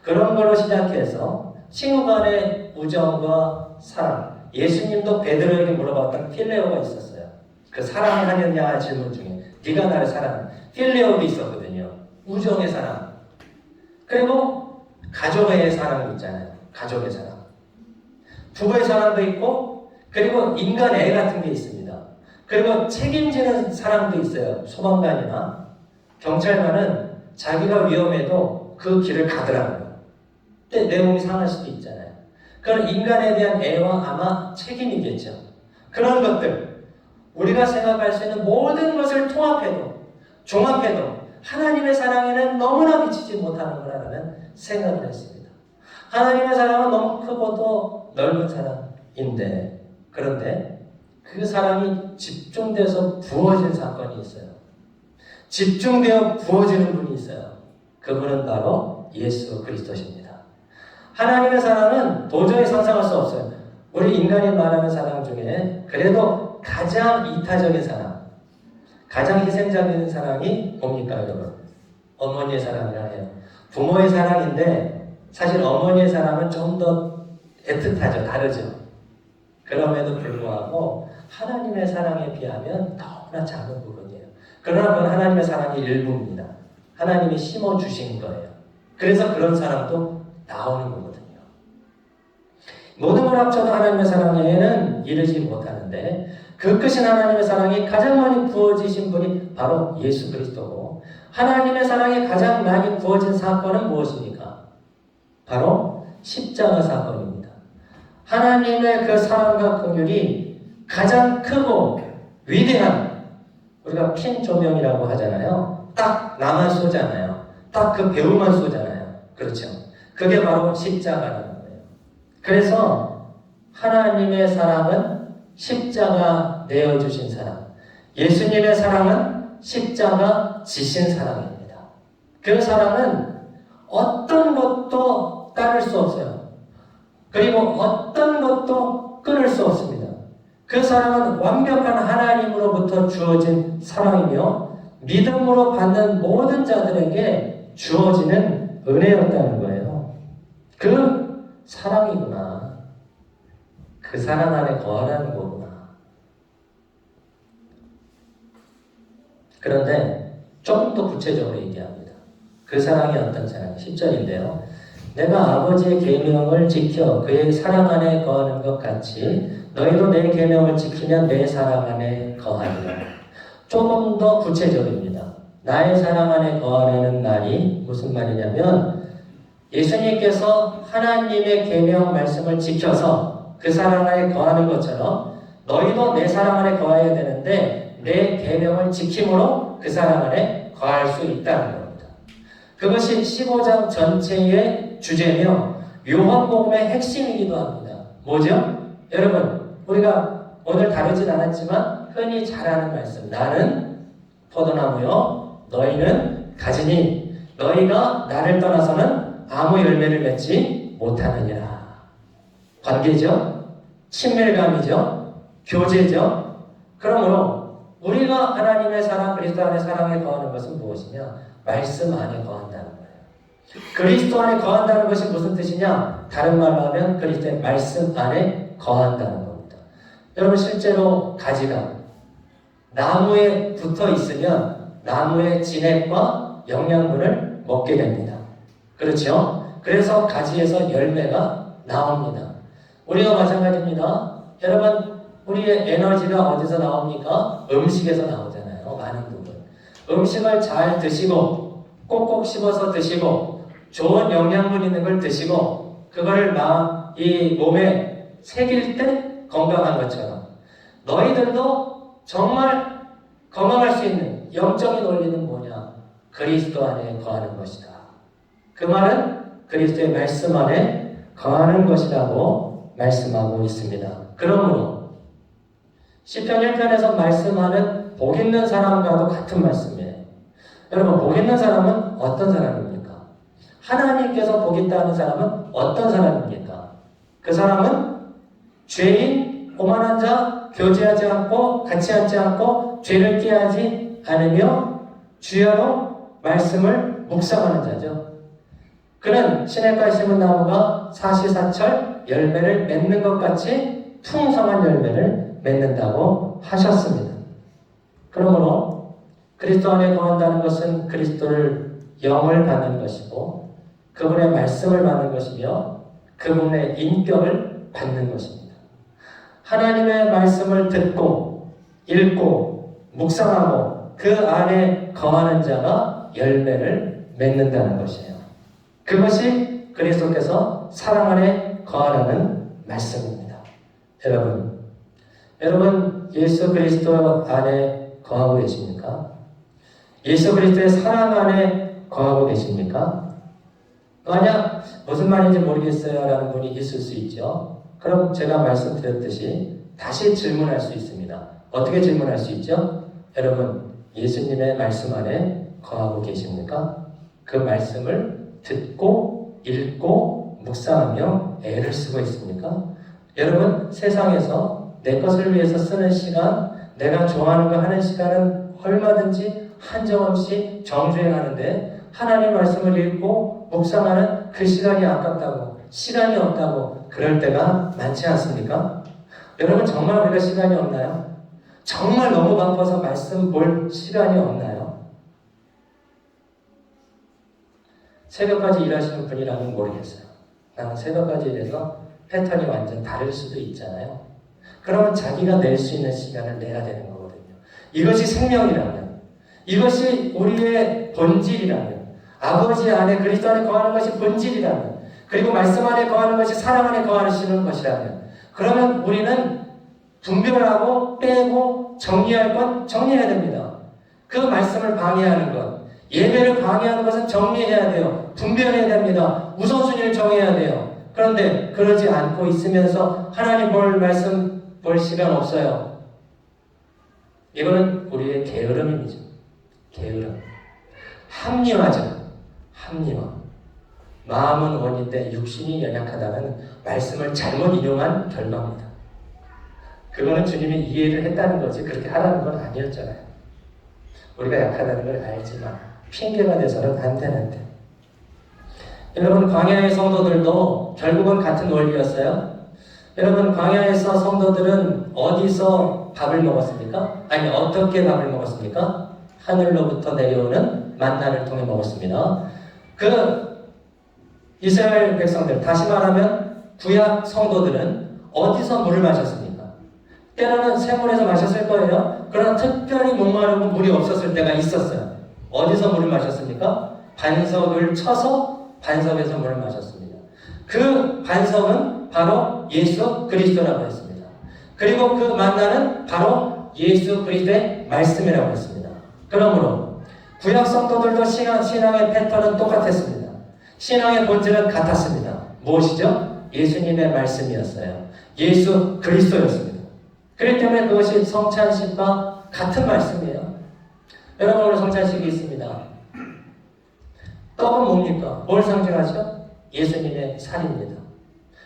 그런 걸로 시작해서 친구 간의 우정과 사랑. 예수님도 베드로에게 물어봤던 필레오가 있었어요. 그 사랑하느냐 질문 중에 네가 나를 사랑해. 필레오도 있었거든요. 우정의 사랑. 그리고 가족의 사랑이 있잖아요. 가족의 사랑. 부부의 사랑도 있고, 그리고 인간 애 같은 게 있습니다. 그리고 책임지는 사랑도 있어요. 소방관이나 경찰관은 자기가 위험해도 그 길을 가더라고요. 근데 내 몸이 상할 수도 있잖아요. 그건 인간에 대한 애와 아마 책임이겠죠. 그런 것들, 우리가 생각할 수 있는 모든 것을 통합해도, 종합해도 하나님의 사랑에는 너무나 미치지 못하는구나라는 생각을 했습니다. 하나님의 사랑은 너무 크고도 넓은 사랑인데, 그런데 그 사랑이 집중돼서 부어진 사건이 있어요. 집중되어 부어지는 분이 있어요. 그분은 바로 예수 그리스도십니다. 하나님의 사랑은 도저히 상상할 수 없어요. 우리 인간이 말하는 사랑 중에 그래도 가장 이타적인 사랑, 가장 희생적인 사랑이 뭡니까 여러분? 어머니의 사랑이라 해요. 부모의 사랑인데 사실 어머니의 사랑은 좀 더 애틋하죠. 다르죠. 그럼에도 불구하고 하나님의 사랑에 비하면 너무나 작은 부분이에요. 그러나 그건 하나님의 사랑의 일부입니다. 하나님이 심어주신 거예요. 그래서 그런 사랑도 나오는 거거든요. 모든 걸 합쳐도 하나님의 사랑에는 이르지 못하는데 그 크신 하나님의 사랑이 가장 많이 부어지신 분이 바로 예수 그리스도고, 하나님의 사랑이 가장 많이 부어진 사건은 무엇입니까? 바로 십자가 사건입니다. 하나님의 그 사랑과 긍휼이 가장 크고 위대한, 우리가 핀 조명이라고 하잖아요. 딱 나만 쏘잖아요. 딱 그 배우만 쏘잖아요. 그렇죠. 그게 바로 십자가라는 거예요. 그래서 하나님의 사랑은 십자가 내어주신 사랑, 예수님의 사랑은 십자가 지신 사랑입니다. 그 사랑은 어떤 것도 따를 수 없어요. 그리고 어떤 것도 끊을 수 없습니다. 그 사랑은 완벽한 하나님으로부터 주어진 사랑이며 믿음으로 받는 모든 자들에게 주어지는 은혜였다는 거예요. 그 사랑이구나. 그 사랑 안에 거하라는 거구나. 그런데 조금 더 구체적으로 얘기합니다. 그 사랑이 어떤 사랑? 10절인데요. 내가 아버지의 계명을 지켜 그의 사랑 안에 거하는 것 같이 너희도 내 계명을 지키면 내 사랑 안에 거하리라. 조금 더 구체적입니다. 나의 사랑 안에 거하라는 말이 무슨 말이냐면 예수님께서 하나님의 계명 말씀을 지켜서 그 사랑 안에 거하는 것처럼 너희도 내 사랑 안에 거해야 되는데 내 계명을 지킴으로 그 사랑 안에 거할 수 있다는 겁니다. 그것이 15장 전체의 주제며 요한복음의 핵심이기도 합니다. 뭐죠? 여러분, 우리가 오늘 다루진 않았지만 흔히 잘 아는 말씀. 나는 포도나무요, 너희는 가지니 너희가 나를 떠나서는 아무 열매를 맺지 못하느니라. 관계죠? 친밀감이죠? 교제죠? 그러므로 우리가 하나님의 사랑, 그리스도 안의 사랑에 거하는 것은 무엇이냐? 말씀 안에 거한다는 거예요. 그리스도 안에 거한다는 것이 무슨 뜻이냐? 다른 말로 하면 그리스도의 말씀 안에 거한다는 겁니다. 여러분, 실제로 가지가 나무에 붙어 있으면 나무의 진액과 영양분을 먹게 됩니다. 그렇죠? 그래서 가지에서 열매가 나옵니다. 우리가 마찬가지입니다. 여러분, 우리의 에너지가 어디서 나옵니까? 음식에서 나오잖아요. 많은 부분. 음식을 잘 드시고 꼭꼭 씹어서 드시고 좋은 영양분 있는 걸 드시고 그거를 이 몸에 새길 때 건강한 것처럼 너희들도 정말 건강할 수 있는 영적인 원리는 뭐냐? 그리스도 안에 거하는 것이다. 그 말은 그리스도의 말씀 안에 거하는 것이라고 말씀하고 있습니다. 그러므로 시편 1편에서 말씀하는 복 있는 사람과도 같은 말씀이에요. 여러분, 복 있는 사람은 어떤 사람입니까? 하나님께서 복 있다는 사람은 어떤 사람입니까? 그 사람은 죄인, 오만한 자, 교제하지 않고 같이 앉지 않고 죄를 깨하지 않으며 주야로 말씀을 묵상하는 자죠. 그는 시냇가에 심은 나무가 사시사철 열매를 맺는 것 같이 풍성한 열매를 맺는다고 하셨습니다. 그러므로 그리스도 안에 거한다는 것은 그리스도를 영을 받는 것이고 그분의 말씀을 받는 것이며 그분의 인격을 받는 것입니다. 하나님의 말씀을 듣고 읽고 묵상하고 그 안에 거하는 자가 열매를 맺는다는 것이에요. 그것이 그리스도께서 사랑 안에 거하라는 말씀입니다. 여러분 예수 그리스도 안에 거하고 계십니까? 예수 그리스도의 사랑 안에 거하고 계십니까? 만약 무슨 말인지 모르겠어요 라는 분이 있을 수 있죠. 그럼 제가 말씀드렸듯이 다시 질문할 수 있습니다. 어떻게 질문할 수 있죠? 여러분, 예수님의 말씀 안에 거하고 계십니까? 그 말씀을 듣고 읽고 묵상하며 애를 쓰고 있습니까? 여러분, 세상에서 내 것을 위해서 쓰는 시간, 내가 좋아하는 거 하는 시간은 얼마든지 한정없이 정주행하는데 하나님 말씀을 읽고 묵상하는 그 시간이 아깝다고, 시간이 없다고 그럴 때가 많지 않습니까? 여러분, 정말 우리가 시간이 없나요? 정말 너무 바빠서 말씀 볼 시간이 없나요? 새벽까지 일하시는 분이라면 모르겠어요. 나는 새벽까지 일해서 패턴이 완전 다를 수도 있잖아요. 그러면 자기가 낼 수 있는 시간을 내야 되는 거거든요. 이것이 생명이라면, 이것이 우리의 본질이라면, 아버지 안에 그리스도 안에 거하는 것이 본질이라면, 그리고 말씀 안에 거하는 것이 사랑 안에 거하시는 것이라면, 그러면 우리는 분별하고 빼고 정리할 건 정리해야 됩니다. 그 말씀을 방해하는 것, 예배를 방해하는 것은 정리해야 돼요. 분별해야 됩니다. 우선순위를 정해야 돼요. 그런데 그러지 않고 있으면서 하나님 볼 말씀 볼 시간 없어요. 이거는 우리의 게으름이죠. 게으름. 합리화죠. 합리화. 마음은 원인데 육신이 연약하다는 말씀을 잘못 인용한 결과입니다. 그거는 주님이 이해를 했다는 거지 그렇게 하라는 건 아니었잖아요. 우리가 약하다는 걸 알지만 핑계가 돼서는 안 되는데. 여러분, 광야의 성도들도 결국은 같은 원리였어요. 여러분, 광야에서 성도들은 어디서 밥을 먹었습니까? 아니, 어떻게 밥을 먹었습니까? 하늘로부터 내려오는 만나를 통해 먹었습니다. 그 이스라엘 백성들, 다시 말하면 구약 성도들은 어디서 물을 마셨습니까? 때로는 샘물에서 마셨을 거예요. 그러나 특별히 목마르고 물이 없었을 때가 있었어요. 어디서 물을 마셨습니까? 반석을 쳐서 반석에서 물을 마셨습니다. 그 반석은 바로 예수 그리스도라고 했습니다. 그리고 그 만나는 바로 예수 그리스도의 말씀이라고 했습니다. 그러므로 구약 성도들도 신앙의 패턴은 똑같았습니다. 신앙의 본질은 같았습니다. 무엇이죠? 예수님의 말씀이었어요. 예수 그리스도였습니다. 그렇기 때문에 그것이 성찬식과 같은 말씀이에요. 여러분, 오늘 성찬식이 있습니다. 떡은 뭡니까? 뭘 상징하죠? 예수님의 살입니다.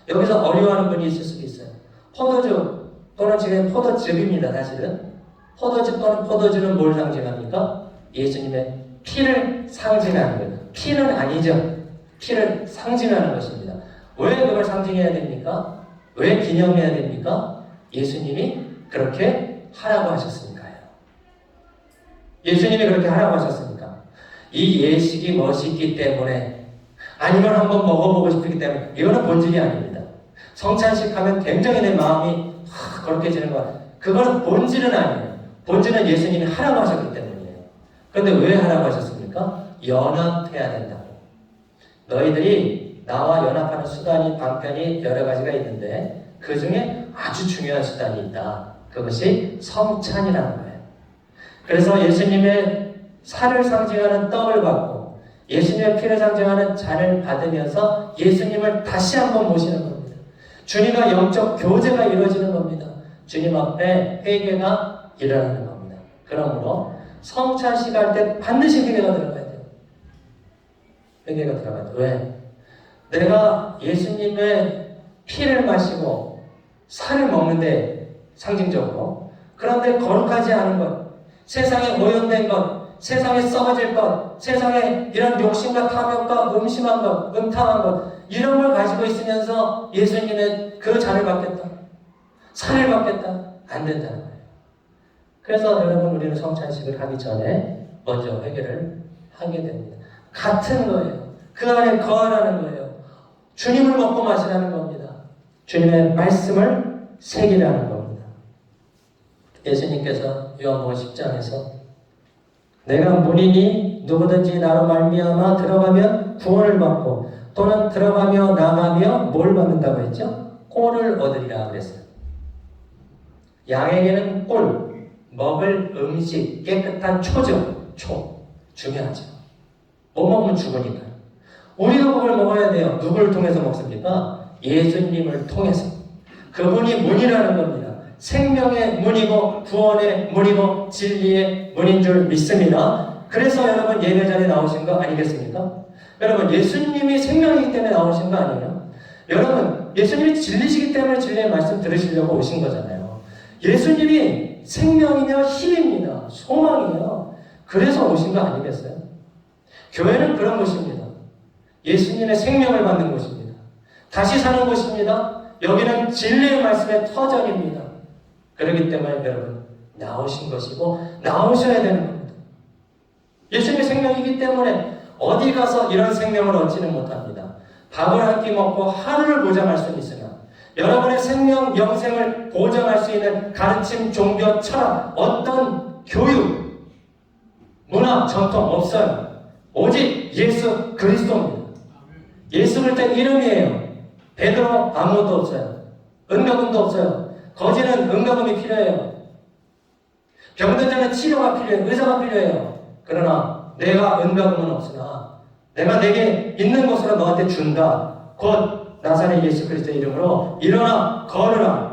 여기서 어려워하는 분이 있을 수도 있어요. 포도주 또는 지금 포도즙입니다. 사실은 포도즙 또는 포도주는 뭘 상징합니까? 예수님의 피를 상징하는 거예요. 피는 아니죠. 피를 상징하는 것입니다. 왜 그걸 상징해야 됩니까? 왜 기념해야 됩니까? 예수님이 그렇게 하라고 하셨으니까요. 예수님이 그렇게 하라고 하셨으니까. 이 예식이 멋있기 때문에, 아니면 한번 먹어보고 싶기 때문에, 이거는 본질이 아닙니다. 성찬식 하면 굉장히 내 마음이 거룩해지는 것 같아요. 그거는 본질은 아니에요. 본질은 예수님이 하라고 하셨기 때문이에요. 그런데 왜 하라고 하셨습니까? 연합해야 된다고. 너희들이 나와 연합하는 수단이, 방편이 여러 가지가 있는데 그 중에 아주 중요한 수단이 있다. 그것이 성찬이라는 거예요. 그래서 예수님의 살을 상징하는 떡을 받고 예수님의 피를 상징하는 잔을 받으면서 예수님을 다시 한번 모시는 겁니다. 주님과 영적 교제가 이루어지는 겁니다. 주님 앞에 회개가 일어나는 겁니다. 그러므로 성찬식 할 때 반드시 회개가 들어가야 돼요. 회개가 들어가야 돼요. 왜? 내가 예수님의 피를 마시고 살을 먹는데 상징적으로, 그런데 거룩하지 않은 것, 세상에 오염된 것, 세상에 썩어질 것, 세상에 이런 욕심과 탐욕과 음심한 것, 음탕한 것, 이런 걸 가지고 있으면서 예수님의 그 잔을 받겠다, 살을 받겠다, 안 된다는 거예요. 그래서 여러분, 우리는 성찬식을 하기 전에 먼저 회개를 하게 됩니다. 같은 거예요. 그 안에 거하라는 거예요. 주님을 먹고 마시라는 겁니다. 주님의 말씀을 새기라는 겁니다. 예수님께서 요한복음 10장에서 내가 문이니 누구든지 나로 말미암아 들어가면 구원을 받고 또는 들어가며 나가며 뭘 받는다고 했죠? 꼴을 얻으리라 그랬어요. 양에게는 꼴, 먹을 음식, 깨끗한 초죠. 초, 중요하죠. 못 먹으면 죽으니까. 우리가 그걸 먹어야 돼요. 누구를 통해서 먹습니까? 예수님을 통해서. 그분이 문이라는 겁니다. 생명의 문이고 구원의 문이고 진리의 문인 줄 믿습니다. 그래서 여러분 예배 자리에 나오신 거 아니겠습니까? 여러분, 예수님이 생명이기 때문에 나오신 거 아니에요? 여러분, 예수님이 진리시기 때문에 진리의 말씀 들으시려고 오신 거잖아요. 예수님이 생명이며 힘입니다. 소망이에요. 그래서 오신 거 아니겠어요? 교회는 그런 곳입니다. 예수님의 생명을 받는 곳입니다. 다시 사는 곳입니다. 여기는 진리의 말씀의 터전입니다. 그렇기 때문에 여러분, 나오신 것이고 나오셔야 되는 겁니다. 예수님의 생명이기 때문에 어디 가서 이런 생명을 얻지는 못합니다. 밥을 한 끼 먹고 하루를 보장할 수는 있으나 여러분의 생명, 영생을 보장할 수 있는 가르침, 종교, 철학, 어떤 교육, 문화, 전통 없어요. 오직 예수 그리스도입니다. 예수 그리스도의 이름이에요. 베드로 아무것도 없어요. 은가금도 없어요. 거지는 은가금이 필요해요. 병든 자는 치료가 필요해요. 의사가 필요해요. 그러나 내가 은가금은 없으나 내가 내게 있는 것으로 너한테 준다. 곧 나사렛 예수 그리스도의 이름으로 일어나 걸으라.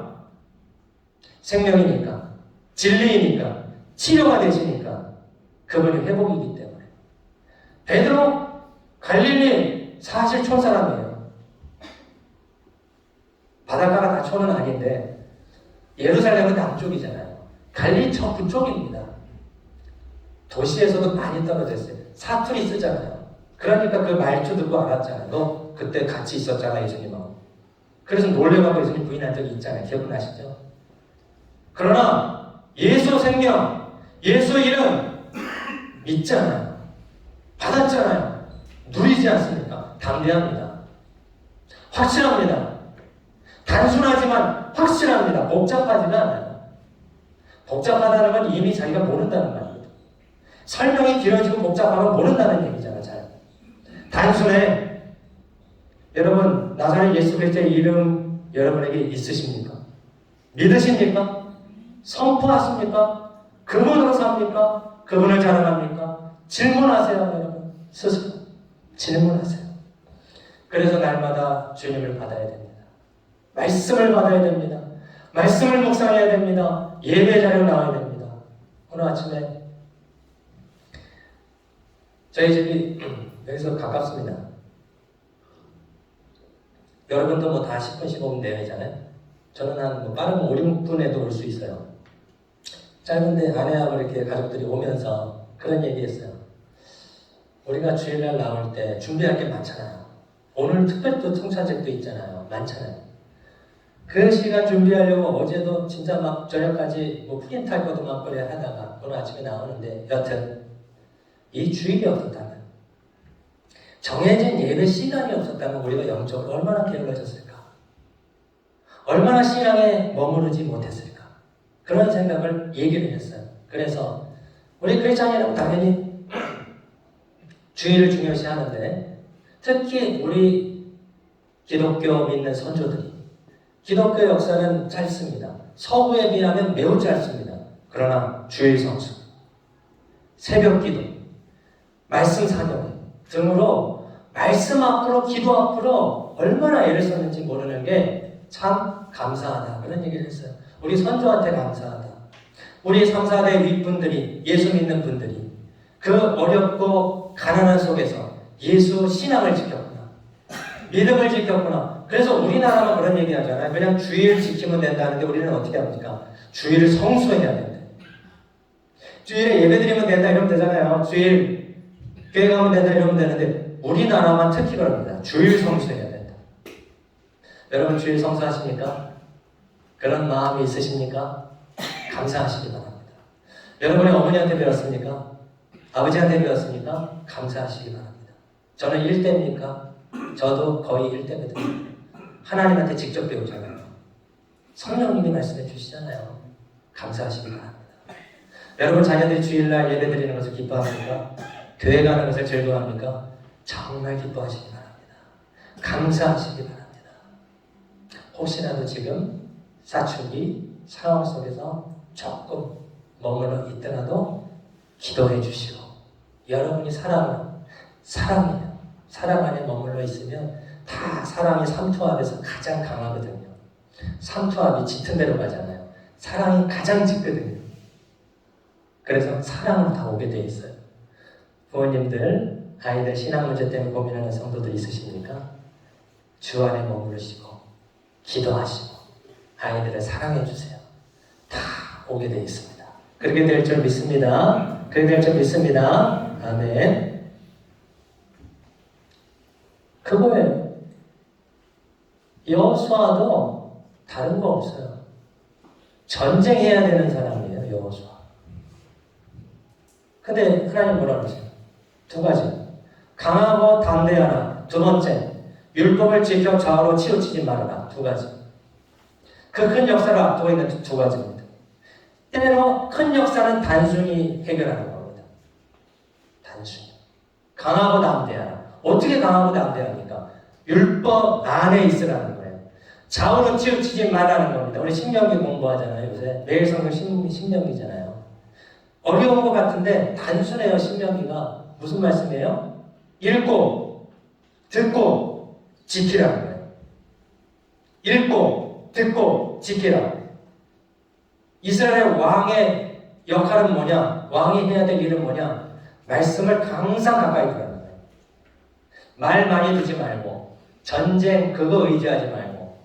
생명이니까, 진리이니까, 치료가 되시니까 그분이 회복이기 때문에. 베드로 갈릴리 사실 촌사람이에요. 바닷가가 다 촌은 아닌데 예루살렘은 남쪽이잖아요. 갈릴리 저 북쪽입니다. 도시에서도 많이 떨어졌어요. 사투리 쓰잖아요. 그러니까 그 말투 듣고 알았잖아요. 너 그때 같이 있었잖아, 예수님하고. 그래서 놀래가고 예수님 부인한 적이 있잖아요. 기억나시죠? 그러나 예수 생명, 예수 이름, 믿잖아요. 받았잖아요. 누리지 않습니까? 담대합니다. 확실합니다. 단순하지만 확실합니다. 복잡하지가 않아요. 복잡하다는 건 이미 자기가 모른다는 말입니다. 설명이 길어지고 복잡하면 모른다는 얘기잖아요. 잘. 단순해. 여러분, 나사렛 예수 그리스도의 이름 여러분에게 있으십니까? 믿으십니까? 선포하십니까? 그분으로 삽니까? 그분을 자랑합니까? 질문하세요, 여러분. 스스로 질문하세요. 그래서 날마다 주님을 받아야 됩니다. 말씀을 받아야 됩니다. 말씀을 묵상해야 됩니다. 예배 자리로 나와야 됩니다. 오늘 아침에 저희 집이 여기서 가깝습니다. 여러분도 뭐 다 10분, 15분 내외잖아요. 저는 한 빠르면 5, 6분에도 올 수 있어요. 짧은데 아내하고 이렇게 가족들이 오면서 그런 얘기했어요. 우리가 주일날 나올 때 준비할 게 많잖아요. 오늘 특별히 또 청사책도 있잖아요. 많잖아요. 그 시간 준비하려고 어제도 진짜 막 저녁까지 뭐 프린트 할 것도 막 그래 하다가 오늘 아침에 나오는데 여튼 이 주일이 없었다면, 정해진 예배 시간이 없었다면 우리가 영적으로 얼마나 게을러졌을까? 얼마나 신앙에 머무르지 못했을까? 그런 생각을 얘기를 했어요. 그래서 우리 크리스찬이라면 당연히 주일을 중요시 하는데, 특히 우리 기독교 믿는 선조들이, 기독교 역사는 짧습니다. 서구에 비하면 매우 짧습니다. 그러나 주일 성수, 새벽 기도, 말씀 사경 등으로 말씀 앞으로 기도 앞으로 얼마나 애를 썼는지 모르는 게 참 감사하다. 그런 얘기를 했어요. 우리 선조한테 감사하다. 우리 3, 4대 윗분들이, 예수 믿는 분들이 그 어렵고 가난한 속에서 예수 신앙을 지켰구나. 믿음을 지켰구나. 그래서 우리나라만 그런 얘기 하잖아요. 그냥 주일 지키면 된다는데 우리는 어떻게 합니까? 주일을 성수해야 된다. 주일에 예배 드리면 된다 이러면 되잖아요. 주일 교회 가면 된다 이러면 되는데 우리나라만 특히 그럽니다. 주일 성수해야 된다. 여러분 주일 성수하십니까? 그런 마음이 있으십니까? 감사하시기 바랍니다. 여러분이 어머니한테 배웠습니까? 아버지한테 배웠습니까? 감사하시기 바랍니다. 저는 1대입니까? 저도 거의 1대거든요. 하나님한테 직접 배우잖아요. 성령님이 말씀해 주시잖아요. 감사하시기 바랍니다. 여러분 자녀들이 주일날 예배 드리는 것을 기뻐합니까? 교회 가는 것을 즐거워합니까? 정말 기뻐하시기 바랍니다. 감사하시기 바랍니다. 혹시라도 지금 사춘기 상황 속에서 조금 머물러 있더라도 기도해 주시고, 여러분이 사랑이에요. 사랑 안에 머물러 있으면 다 사랑이 삼투압에서 가장 강하거든요. 삼투압이 짙은 데로 가잖아요. 사랑이 가장 짙거든요. 그래서 사랑으로 다 오게 돼 있어요. 부모님들, 아이들 신앙 문제 때문에 고민하는 성도들 있으십니까? 주 안에 머무르시고 기도하시고 아이들을 사랑해 주세요. 다 오게 돼 있습니다. 그렇게 될 줄 믿습니다. 그렇게 될 줄 믿습니다. 아멘. 그거예요. 여호수아도 다른 거 없어요. 전쟁해야 되는 사람이에요, 여호수아. 근데 하나님 뭐라 그러세요? 두 가지. 강하고 담대하라. 두 번째, 율법을 지켜 좌우로 치우치지 말아라. 두 가지. 그 큰 역사를 앞두고 있는 두 가지입니다. 때로 큰 역사는 단순히 해결하는 겁니다. 단순히. 강하고 담대하라. 어떻게 강하고 담대합니까? 율법 안에 있으라는 거예요. 좌우로 치우치지 말라는 겁니다. 우리 신명기 공부하잖아요. 요새 매일 성경 신명기잖아요. 어려운 것 같은데 단순해요. 신명기가. 무슨 말씀이에요? 읽고 듣고 지키라는 거예요. 읽고 듣고 지키라. 이스라엘 왕의 역할은 뭐냐? 왕이 해야 될 일은 뭐냐? 말씀을 항상 가까이 두라는 거예요. 말 많이 두지 말고, 전쟁 그거 의지하지 말고,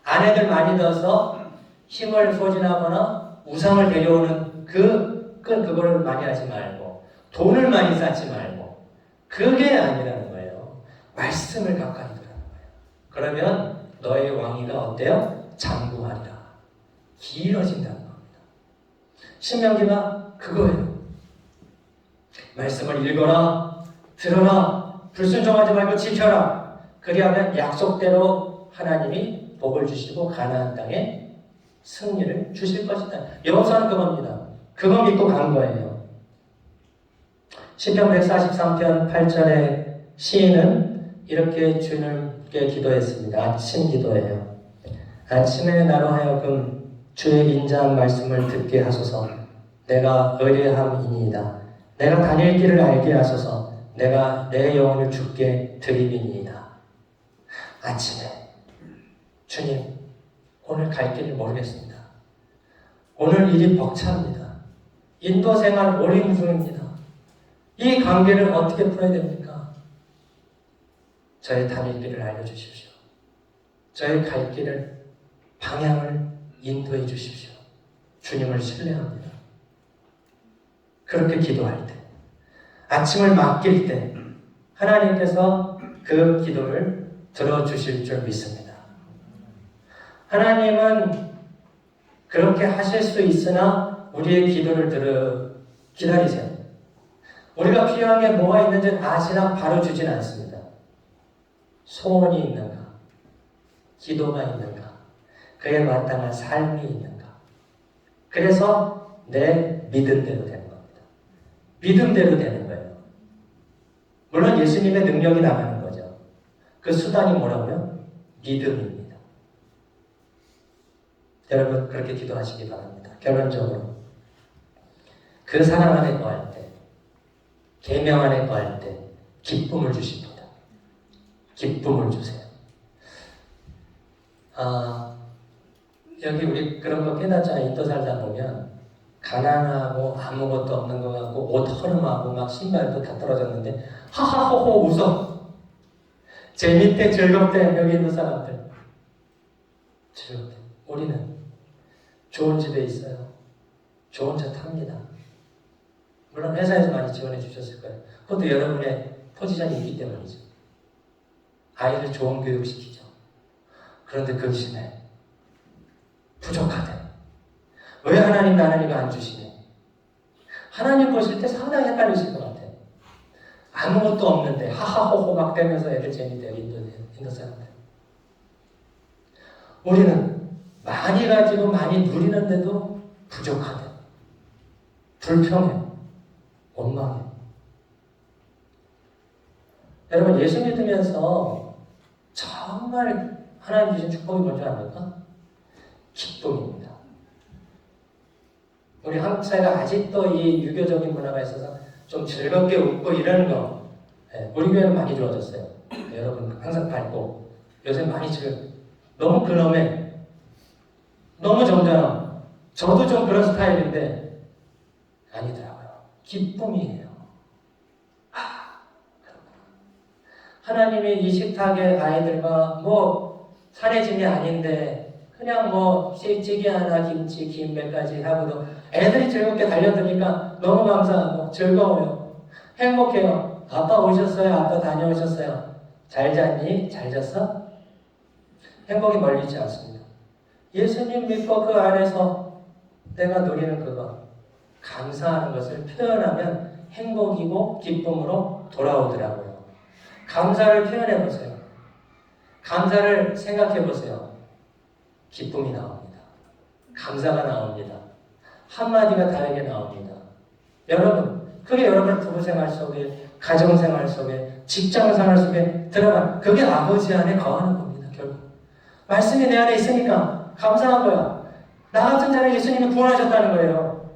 아내들 많이 넣어서 힘을 소진하거나 우상을 데려오는 그거를 많이 하지 말고, 돈을 많이 쌓지 말고, 그게 아니라는 거예요. 말씀을 가까이 두라는 거예요. 그러면 너의 왕위가 어때요? 장구하리라. 길어진다는 겁니다. 신명기가 그거예요. 말씀을 읽어라, 들어라, 불순종하지 말고 지켜라. 그리하면 약속대로 하나님이 복을 주시고 가나안 땅에 승리를 주실 것이다. 여호수아는 그겁니다. 그거 믿고 간 거예요. 시편 143편 8절에 시인은 이렇게 주님께 기도했습니다. 아침 기도예요. 아침에 나로 하여금 주의 인자한 말씀을 듣게 하소서. 내가 의뢰함이니이다. 내가 다닐 길을 알게 하소서. 내가 내 영혼을 주께 드리니이다. 아침에 주님, 오늘 갈 길을 모르겠습니다. 오늘 일이 벅찹니다. 인도 생활 오리무중입니다. 이 관계를 어떻게 풀어야 됩니까? 저의 다닐 길을 알려주십시오. 저의 갈 길을, 방향을 인도해 주십시오. 주님을 신뢰합니다. 그렇게 기도할 때, 아침을 맡길 때 하나님께서 그 기도를 들어주실 줄 믿습니다. 하나님은 그렇게 하실 수 있으나 우리의 기도를 기다리세요. 우리가 필요한 게 뭐가 있는지 아시나 바로 주진 않습니다. 소원이 있는가? 기도가 있는가? 그에 마땅한 삶이 있는가? 그래서 내 믿음대로 되는 겁니다. 믿음대로 되는 거예요. 물론 예수님의 능력이 나가는 거죠. 그 수단이 뭐라고요? 믿음입니다. 여러분 그렇게 기도하시기 바랍니다. 결론적으로 그 사랑 안에 거할 때, 계명 안에 거할 때 기쁨을 주십니다. 기쁨을 주세요. 여기 우리 그런 거 깨닫잖아요. 인도 살다 보면 가난하고 아무것도 없는 것 같고 옷 허름하고 막 신발도 다 떨어졌는데 하하호호 웃어. 재밌대, 즐겁대. 여기 있는 사람들 즐겁대. 우리는 좋은 집에 있어요. 좋은 차 탑니다. 물론 회사에서 많이 지원해 주셨을 거예요. 그것도 여러분의 포지션이 있기 때문이죠. 아이를 좋은 교육 시키죠. 그런데 그 대신에 부족하대. 왜 하나님 나는 이거 안 주시네? 하나님 보실 때 상당히 헷갈리실 것 같아요. 아무것도 없는데 하하호호 막 대면서 애들 재밌대요. 인도 사람들. 우리는 많이 가지고 많이 누리는데도 부족하대. 불평해. 원망해. 여러분 예수 믿으면서 정말 하나님 주신 축복이 뭔지 압니까? 기쁨입니다. 우리 한국 사회가 아직도 이 유교적인 문화가 있어서 좀 즐겁게 웃고 이러는 거, 우리 교회는 많이 좋아졌어요. 여러분 항상 밝고 요새 많이 지금 너무 근엄해, 너무 점잖아. 저도 좀 그런 스타일인데 아니더라고요. 기쁨이에요. 하나님이 이 식탁에 아이들과 뭐 산의 짐이 아닌데 그냥 뭐 찌개 하나 김치 김 몇 가지 하고도 애들이 즐겁게 달려드니까 너무 감사하고 즐거워요. 행복해요. 아빠 오셨어요. 아빠 다녀오셨어요. 잘 잤니? 잘 잤어? 행복이 멀리 있지 않습니다. 예수님 믿고 그 안에서 내가 누리는 그거, 감사하는 것을 표현하면 행복이고 기쁨으로 돌아오더라고요. 감사를 표현해보세요. 감사를 생각해보세요. 기쁨이 나옵니다. 감사가 나옵니다. 한마디가 다르게 나옵니다. 여러분, 그게 여러분의 부부생활 속에, 가정생활 속에, 직장생활 속에 들어간, 그게 아버지 안에 거하는 겁니다. 결국 말씀이 내 안에 있으니까 감사한 거야. 나 같은 자를 예수님이 구원하셨다는 거예요.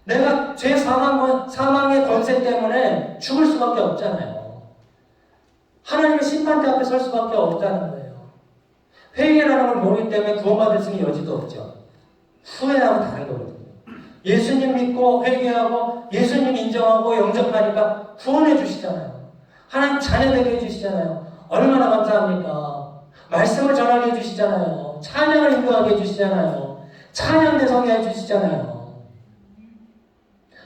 내가 죄 사망의 권세 때문에 죽을 수밖에 없잖아요. 하나님의 심판대 앞에 설 수밖에 없다는 거예요. 회개라는 걸 모르기 때문에 구원받을 수 있는 여지도 없죠. 후회하고 다른 거거든요. 예수님 믿고 회개하고 예수님 인정하고 영접하니까 구원해 주시잖아요. 하나님 자녀 되게 해주시잖아요. 얼마나 감사합니까? 말씀을 전하게 해주시잖아요. 찬양을 인도하게 해주시잖아요. 찬양 대성에 해주시잖아요.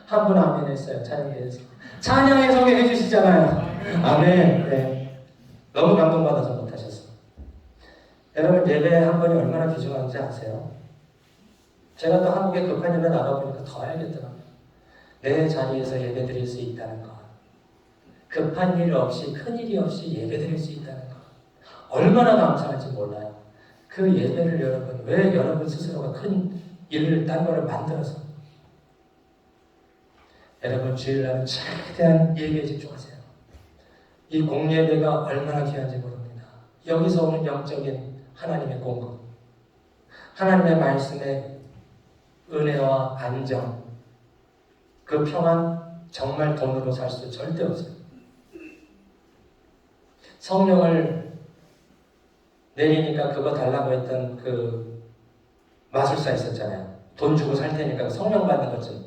한 분 아멘 했어요. 찬양대에서. 찬양의 성에 해주시잖아요. 아멘. 네. 너무 감동받아서 못하셨어요. 여러분 예배 한 번이 얼마나 귀중한지 아세요? 제가 또 한국에 급한 일로 나가보니까 더 알겠더라고요. 내 자리에서 예배 드릴 수 있다는 것. 급한 일 없이 큰 일이 없이 예배드릴 수 있다는 것. 얼마나 감사한지 몰라요. 그 예배를 여러분 왜 여러분 스스로가 큰 일을 딴 거를 만들어서 여러분 주일날은 최대한 예배에 집중하세요. 이 공예배가 얼마나 귀한지 모릅니다. 여기서 오는 영적인 하나님의 공급, 하나님의 말씀의 은혜와 안정, 그 평안 정말 돈으로 살 수 절대 없어요. 성령을 내리니까 그거 달라고 했던 그 마술사 있었잖아요. 돈 주고 살 테니까 성령 받는 것처럼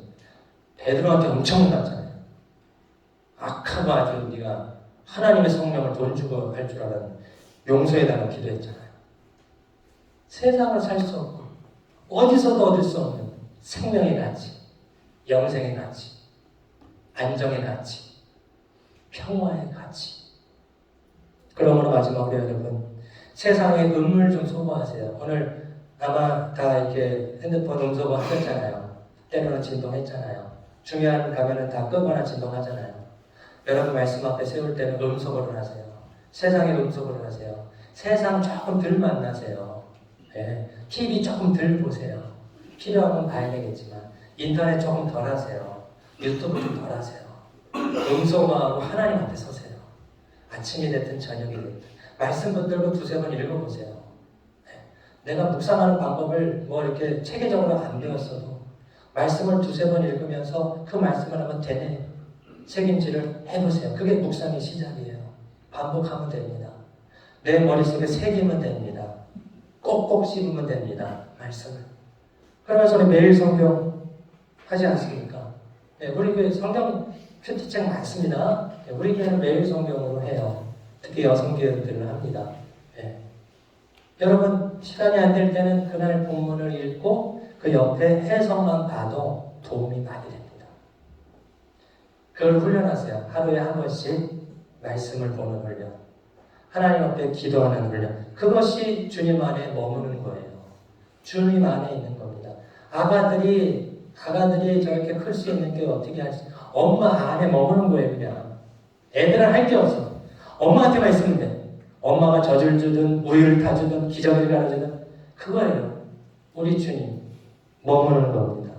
베드로한테 엄청 났잖아요. 악하고 아주 네가 하나님의 성령을 돈 주고 할 줄 알았는 용서해달라고 기도했잖아요. 세상을 살 수 없고 어디서도 얻을 수 없는 생명의 가치, 영생의 가치, 안정의 가치, 평화의 가치. 그러므로 마지막으로 여러분 세상의 음물 좀 소거하세요. 오늘 아마 다 이렇게 핸드폰 음소거 하셨잖아요. 때로는 진동했잖아요. 중요한 가면은 다 끄거나 진동하잖아요. 여러분 말씀 앞에 세울 때는 음소거를 하세요. 세상의 음소거를 하세요. 세상 조금 덜 만나세요. 네. TV 조금 덜 보세요. 필요하면 봐야 되겠지만 인터넷 조금 덜 하세요. 유튜브 좀 덜 하세요. 음소거하고 하나님 앞에 서세요. 아침이 됐든 저녁이 됐든 말씀 붙들고 두세 번 읽어보세요. 네. 내가 묵상하는 방법을 뭐 이렇게 체계적으로 안 배웠어도 말씀을 두세 번 읽으면서 그 말씀을 한번 되뇌 책임질을 해보세요. 그게 묵상의 시작이에요. 반복하면 됩니다. 내 머릿속에 새기면 됩니다. 꼭꼭 씹으면 됩니다. 말씀을. 그러면서 우리 매일 성경 하지 않습니까? 네, 우리 교회 성경 큐티책 많습니다. 네, 우리 교회는 매일 성경으로 해요. 특히 여성교회들을 합니다. 네. 여러분 시간이 안 될 때는 그날 본문을 읽고 그 옆에 해석만 봐도 도움이 많이 됩니다. 그걸 훈련하세요. 하루에 한 번씩 말씀을 보는 훈련. 하나님 앞에 기도하는 훈련. 그것이 주님 안에 머무는 거예요. 주님 안에 있는 겁니다. 아가들이 저렇게 클 수 있는 게 어떻게 하지? 엄마 안에 머무는 거예요, 그냥. 애들은 할 게 없어. 엄마한테만 있으면 돼. 엄마가 젖을 주든 우유를 타주든 기저귀를 갈아주든 그거예요. 우리 주님 머무는 겁니다.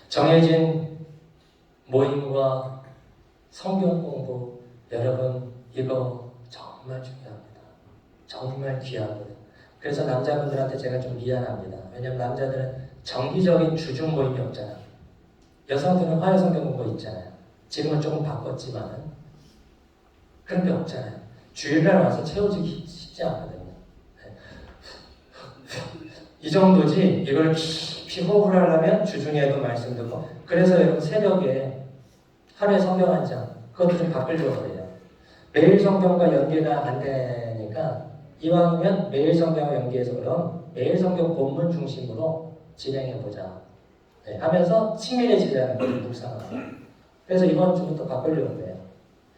정해진 모임과 성경 공부, 여러분 이거 정말 중요합니다. 정말 귀하거든요. 그래서 남자분들한테 제가 좀 미안합니다. 왜냐면 남자들은 정기적인 주중 모임이 없잖아요. 여성들은 화요 성경 공부 있잖아요. 지금은 조금 바꿨지만은 그런 게 없잖아요. 주일날 와서 채워주기 쉽지 않거든요. 이 정도지 이걸 깊이 호흡을 하려면 주중에도 말씀 듣고 그래서 여러분 새벽에 하루에 성경 한 장 그것도 좀 바꾸려고 해요. 매일 성경과 연계가 안 되니까 이왕이면 매일 성경과 연계해서 그럼 매일 성경 본문 중심으로 진행해보자 네, 하면서 친밀해지려는 것을 묵상하고 그래서 이번 주부터 바꾸려고 해요.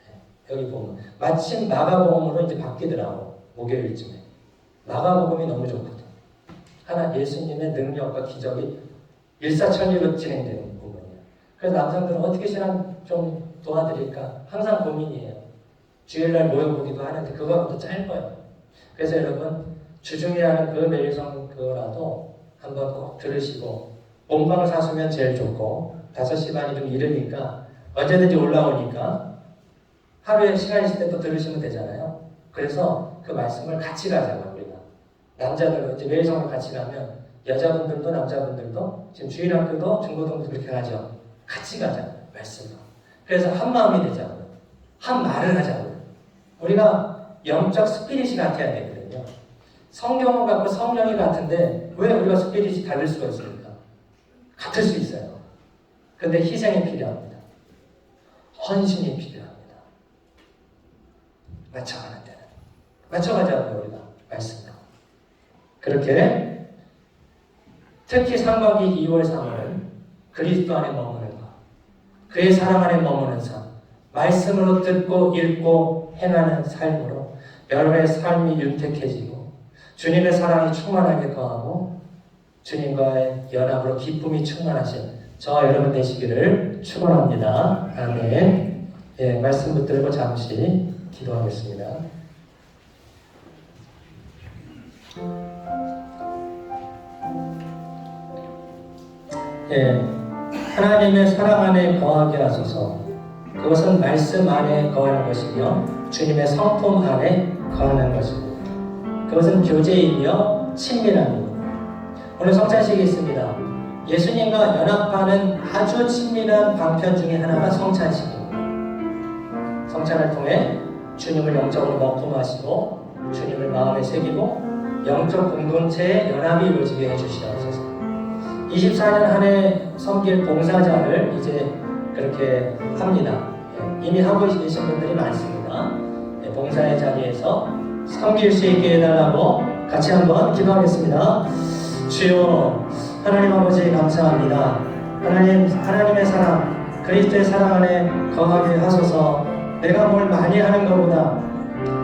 네, 여기 보면 마침 마가복음으로 이제 바뀌더라고. 목요일쯤에 마가복음이 너무 좋거든. 하나 예수님의 능력과 기적이 일사천리로 진행되는 부분이에요. 그래서 남성들은 어떻게 신앙 좀 도와드릴까 항상 고민이에요. 주일날 모여보기도 하는데 그거보다 짧아요. 그래서 여러분 주중에 하는 그 매일성 그거라도 한번 꼭 들으시고 본방 사수면 제일 좋고 5시 반이 좀 이르니까 언제든지 올라오니까 하루에 시간 있을 때 또 들으시면 되잖아요. 그래서 그 말씀을 같이 가자고요. 우리가 남자들은 이제 매일성을 같이 가면 여자분들도 남자분들도 지금 주일학교도 중고등도 그렇게 가죠. 같이 가자 말씀으로. 그래서 한 마음이 되자고요. 한 말을 하자고요. 우리가 영적 스피릿이 같아야 되거든요. 성경은 같고 성령이 같은데 왜 우리가 스피릿이 다를 수가 있습니까? 같을 수 있어요. 근데 희생이 필요합니다. 헌신이 필요합니다. 맞춰가는 데는. 맞춰가자고요, 우리가. 말씀으로. 그렇게 특히 3박 2월 3월은 그리스도 안에 머무는 것. 그의 사랑 안에 머무는 삶. 말씀으로 듣고 읽고 행하는 삶으로 여러분의 삶이 윤택해지고 주님의 사랑이 충만하게 거하고 주님과의 연합으로 기쁨이 충만하신 저와 여러분 되시기를 축원합니다. 아멘. 예, 말씀 붙들고 잠시 기도하겠습니다. 예, 하나님의 사랑 안에 거하게 하소서. 그것은 말씀 안에 거하는 것이며 주님의 성품 안에 거하는 것입니다. 그것은 교제이며 친밀함입니다. 오늘 성찬식이 있습니다. 예수님과 연합하는 아주 친밀한 방편 중에 하나가 성찬식입니다. 성찬을 통해 주님을 영적으로 먹고 마시고 주님을 마음에 새기고 영적 공동체의 연합이 이루어지게 해주시옵소서. 24년 한 해 섬길 봉사자를 이제 그렇게 합니다. 이미 하고 계신 분들이 많습니다. 봉사의 자리에서 섬길 수 있게 해달라고 같이 한번 기도하겠습니다. 주여, 하나님 아버지 감사합니다. 하나님의 사랑, 그리스도의 사랑 안에 거하게 하소서. 내가 뭘 많이 하는 것보다,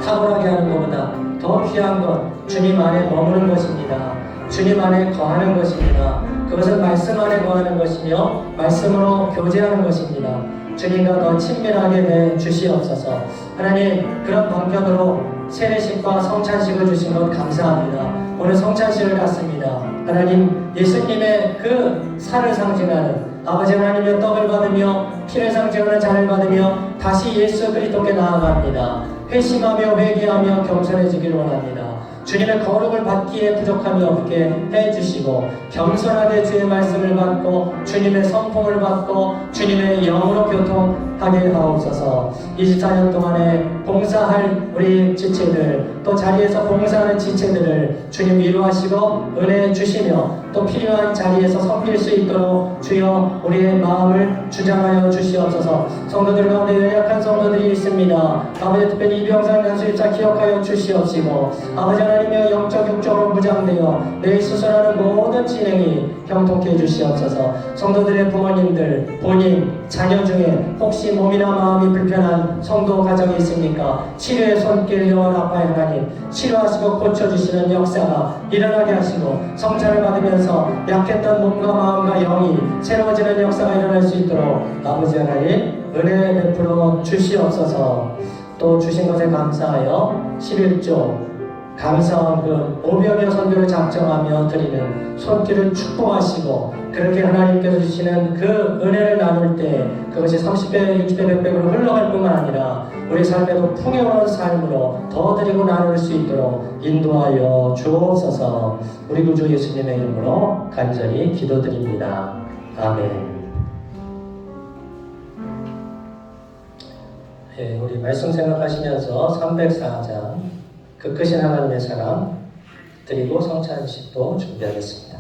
탁월하게 하는 것보다 더 귀한 것 주님 안에 머무는 것입니다. 주님 안에 거하는 것입니다. 그것은 말씀 안에 거하는 것이며 말씀으로 교제하는 것입니다. 주님과 더 친밀하게 해 주시옵소서. 하나님, 그런 방편으로 세례식과 성찬식을 주신 것 감사합니다. 오늘 성찬식을 갖습니다. 하나님, 예수님의 그 살을 상징하는 아버지 하나님의 떡을 받으며 피를 상징하는 잔을 받으며 다시 예수 그리스도께 나아갑니다. 회심하며 회개하며 겸손해지기를 원합니다. 주님의 거룩을 받기에 부족함이 없게 해주시고 겸손하게 주의 말씀을 받고 주님의 성품을 받고 주님의 영으로 교통하게 하옵소서. 24년 동안에 봉사할 우리 지체들, 또 자리에서 봉사하는 지체들을 주님 위로하시고 은혜 주시며 또 필요한 자리에서 섬길 수 있도록 주여 우리의 마음을 주장하여 주시옵소서. 성도들 가운데 연약한 성도들이 있습니다. 아버지, 특별히 이병상 간수입자 기억하여 주시옵시고 아버지 하나님의 영적 육적으로 무장되어 내일 수술하는 모든 진행이 형통케 해주시옵소서. 성도들의 부모님들, 본인, 자녀 중에 혹시 몸이나 마음이 불편한 성도 가정이 있습니까? 치료의 손길 여호와 아빠의 하나님, 치료하시고 고쳐주시는 역사가 일어나게 하시고 성찬을 받으면서 약했던 몸과 마음과 영이 새로워지는 역사가 일어날 수 있도록 아버지 하나님 은혜 베풀어 주시옵소서. 또 주신 것에 감사하여 11조 감사한 그 500여 선교를 작정하며 드리는 손길을 축복하시고 그렇게 하나님께서 주시는 그 은혜를 나눌 때 그것이 30배, 60배, 100배로 흘러갈 뿐만 아니라 우리 삶에도 풍요로운 삶으로 더 드리고 나눌 수 있도록 인도하여 주옵소서. 우리 구주 예수님의 이름으로 간절히 기도드립니다. 아멘. 예, 우리 말씀 생각하시면서 304장 그 크신 하나님의 사랑 드리고 성찬식도 준비하겠습니다.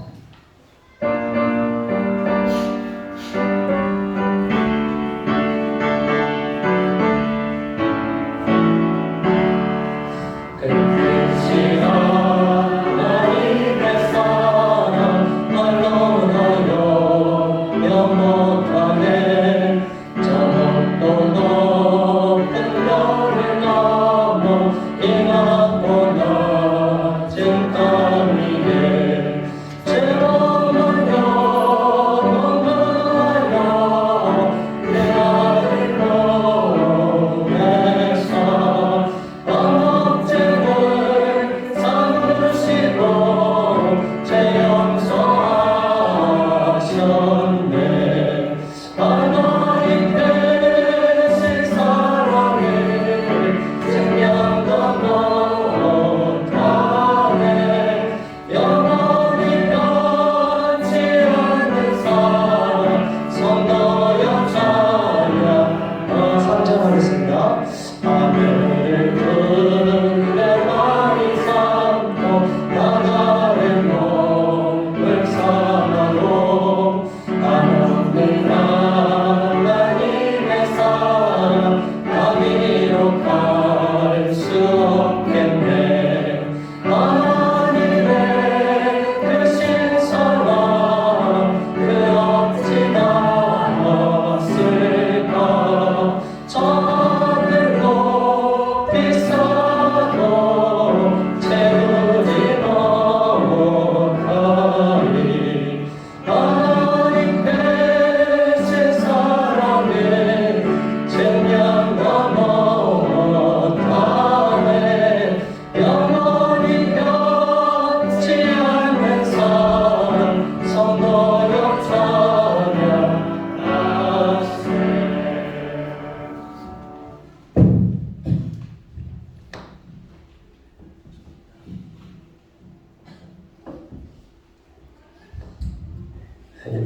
주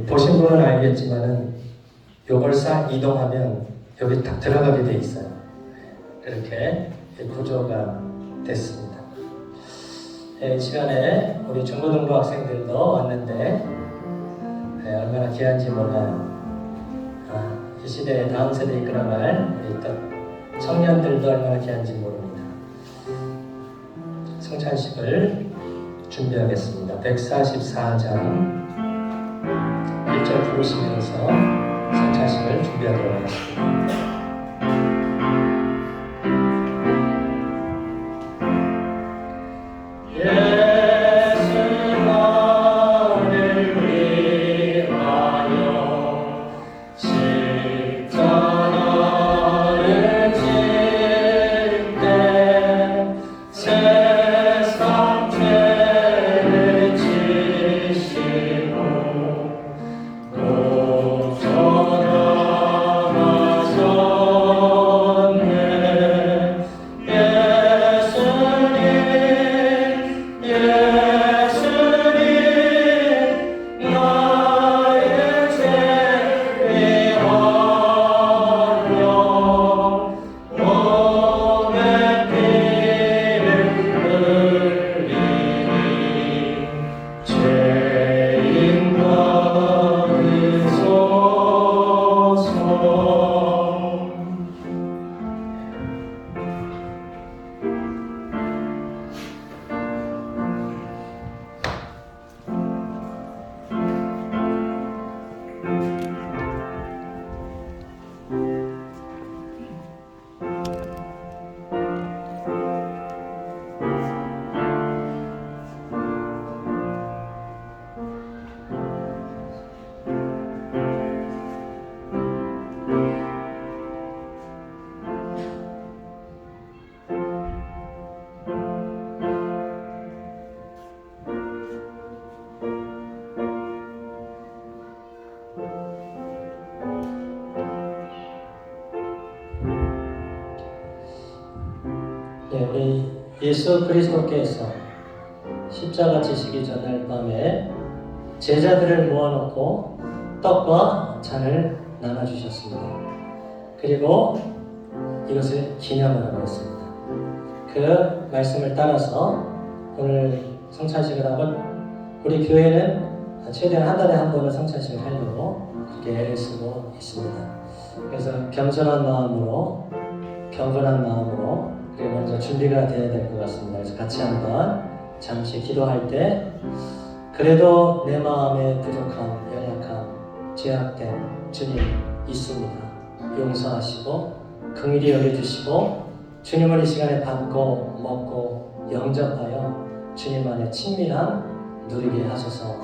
보신 분은 알겠지만은 요걸 싹 이동하면 여기 딱 들어가게 돼 있어요. 이렇게 구조가 됐습니다. 이 시간에 우리 중고등부 학생들도 왔는데 얼마나 귀한지 몰라요. 이 시대의 다음 세대 이끌어갈 우리 또 청년들도 얼마나 귀한지 모릅니다. 성찬식을 준비하겠습니다. 144장 1절 부르시면서 성찬식을 준비하도록 하겠습니다. 우리 예수 그리스도께서 십자가 지시기 전날 밤에 제자들을 모아놓고 떡과 잔을 나눠주셨습니다. 그리고 이것을 기념을 하고 있습니다. 그 말씀을 따라서 오늘 성찬식을 하고 우리 교회는 최대한 한 달에 한 번은 성찬식을 하려고 그렇게 애를 쓰고 있습니다. 그래서 겸손한 마음으로 경건한 마음으로 먼저 준비가 되어야 될 것 같습니다. 그래서 같이 한번 잠시 기도할 때 그래도 내 마음의 부족함, 연약함, 죄악됨 주님 있습니다. 용서하시고 긍휼히 여겨주시고 주님을 이 시간에 받고 먹고 영접하여 주님 안에 친밀함 누리게 하소서.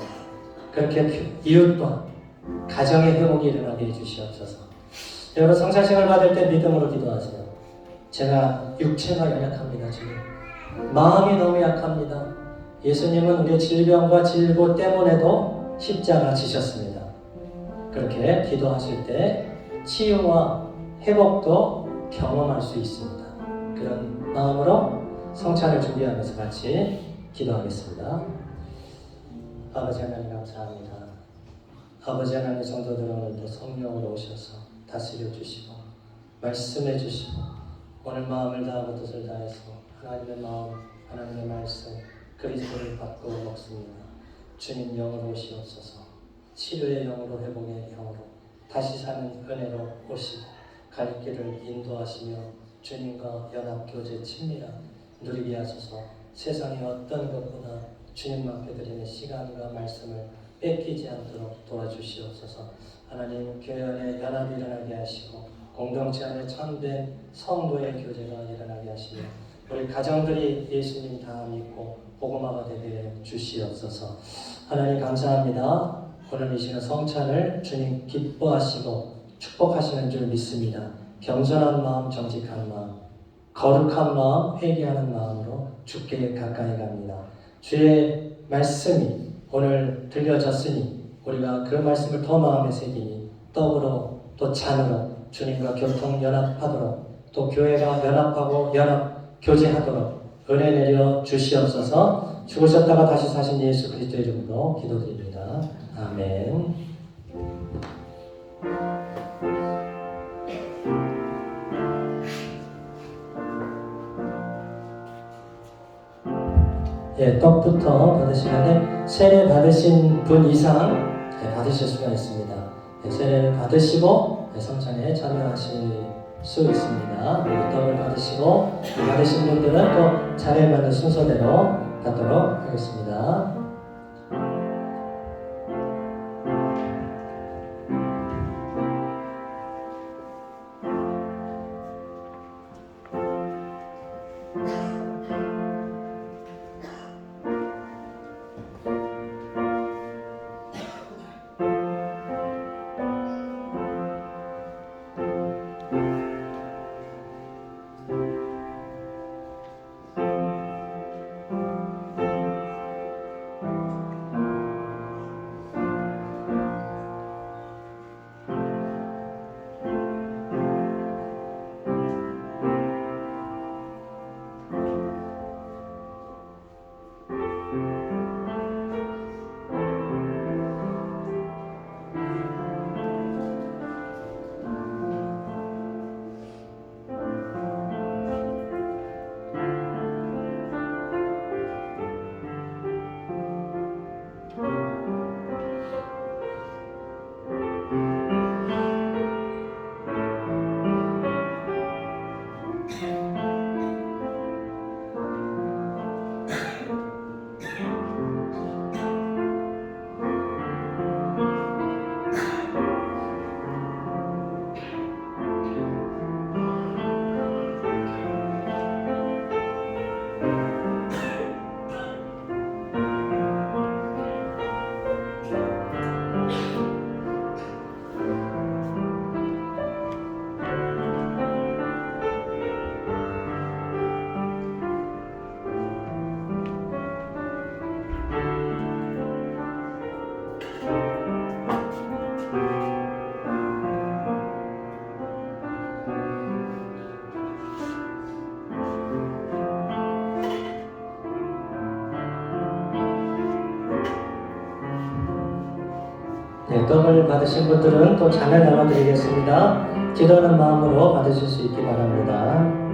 그렇게 이웃과 가정의 회복이 일어나게 해주시옵소서. 여러분 성찬식을 받을 때 믿음으로 기도하세요. 제가 육체가 연약합니다. 주님. 마음이 너무 약합니다. 예수님은 우리의 질병과 질고 때문에도 십자가 지셨습니다. 그렇게 기도하실 때 치유와 회복도 경험할 수 있습니다. 그런 마음으로 성찬을 준비하면서 같이 기도하겠습니다. 아버지 하나님 감사합니다. 아버지 하나님 성도들 오늘도 성령으로 오셔서 다스려 주시고 말씀해 주시고 오늘 마음을 다하고 뜻을 다해서 하나님의 마음, 하나님의 말씀, 그리스도를 받고 먹습니다. 주님 영으로 오시옵소서. 치료의 영으로 회복의 영으로 다시 사는 은혜로 오시고 갈 길을 인도하시며 주님과 연합교제 친밀함 누리게 하소서. 세상의 어떤 것보다 주님 앞에 드리는 시간과 말씀을 뺏기지 않도록 도와주시옵소서. 하나님 교회 안에 연합이 일어나게 하시고 공동체 안에 참된 성도의 교제가 일어나게 하시며 우리 가정들이 예수님 다 믿고 복음화가 되게 주시옵소서. 하나님 감사합니다. 오늘 이 시간 성찬을 주님 기뻐하시고 축복하시는 줄 믿습니다. 겸손한 마음, 정직한 마음, 거룩한 마음, 회개하는 마음으로 주께 가까이 갑니다. 주의 말씀이 오늘 들려졌으니 우리가 그 말씀을 더 마음에 새기니 떡으로 또 잔으로 주님과 교통 연합하도록 또 교회가 연합하고 연합 교제하도록 은혜 내려 주시옵소서. 죽으셨다가 다시 사신 예수 그리스도 이름으로 기도드립니다. 아멘. 예, 떡부터 받으시는데 세례 받으신 분 이상 받으실 수가 있습니다. 세례를 받으시고 성찬에 참여하실 수 있습니다. 우리 떡을 받으시고 받으신 분들은 또 차례받는 순서대로 받도록 하겠습니다. 네, 떡을 받으신 분들은 또 잔을 나눠드리겠습니다. 기도하는 마음으로 받으실 수 있기 바랍니다.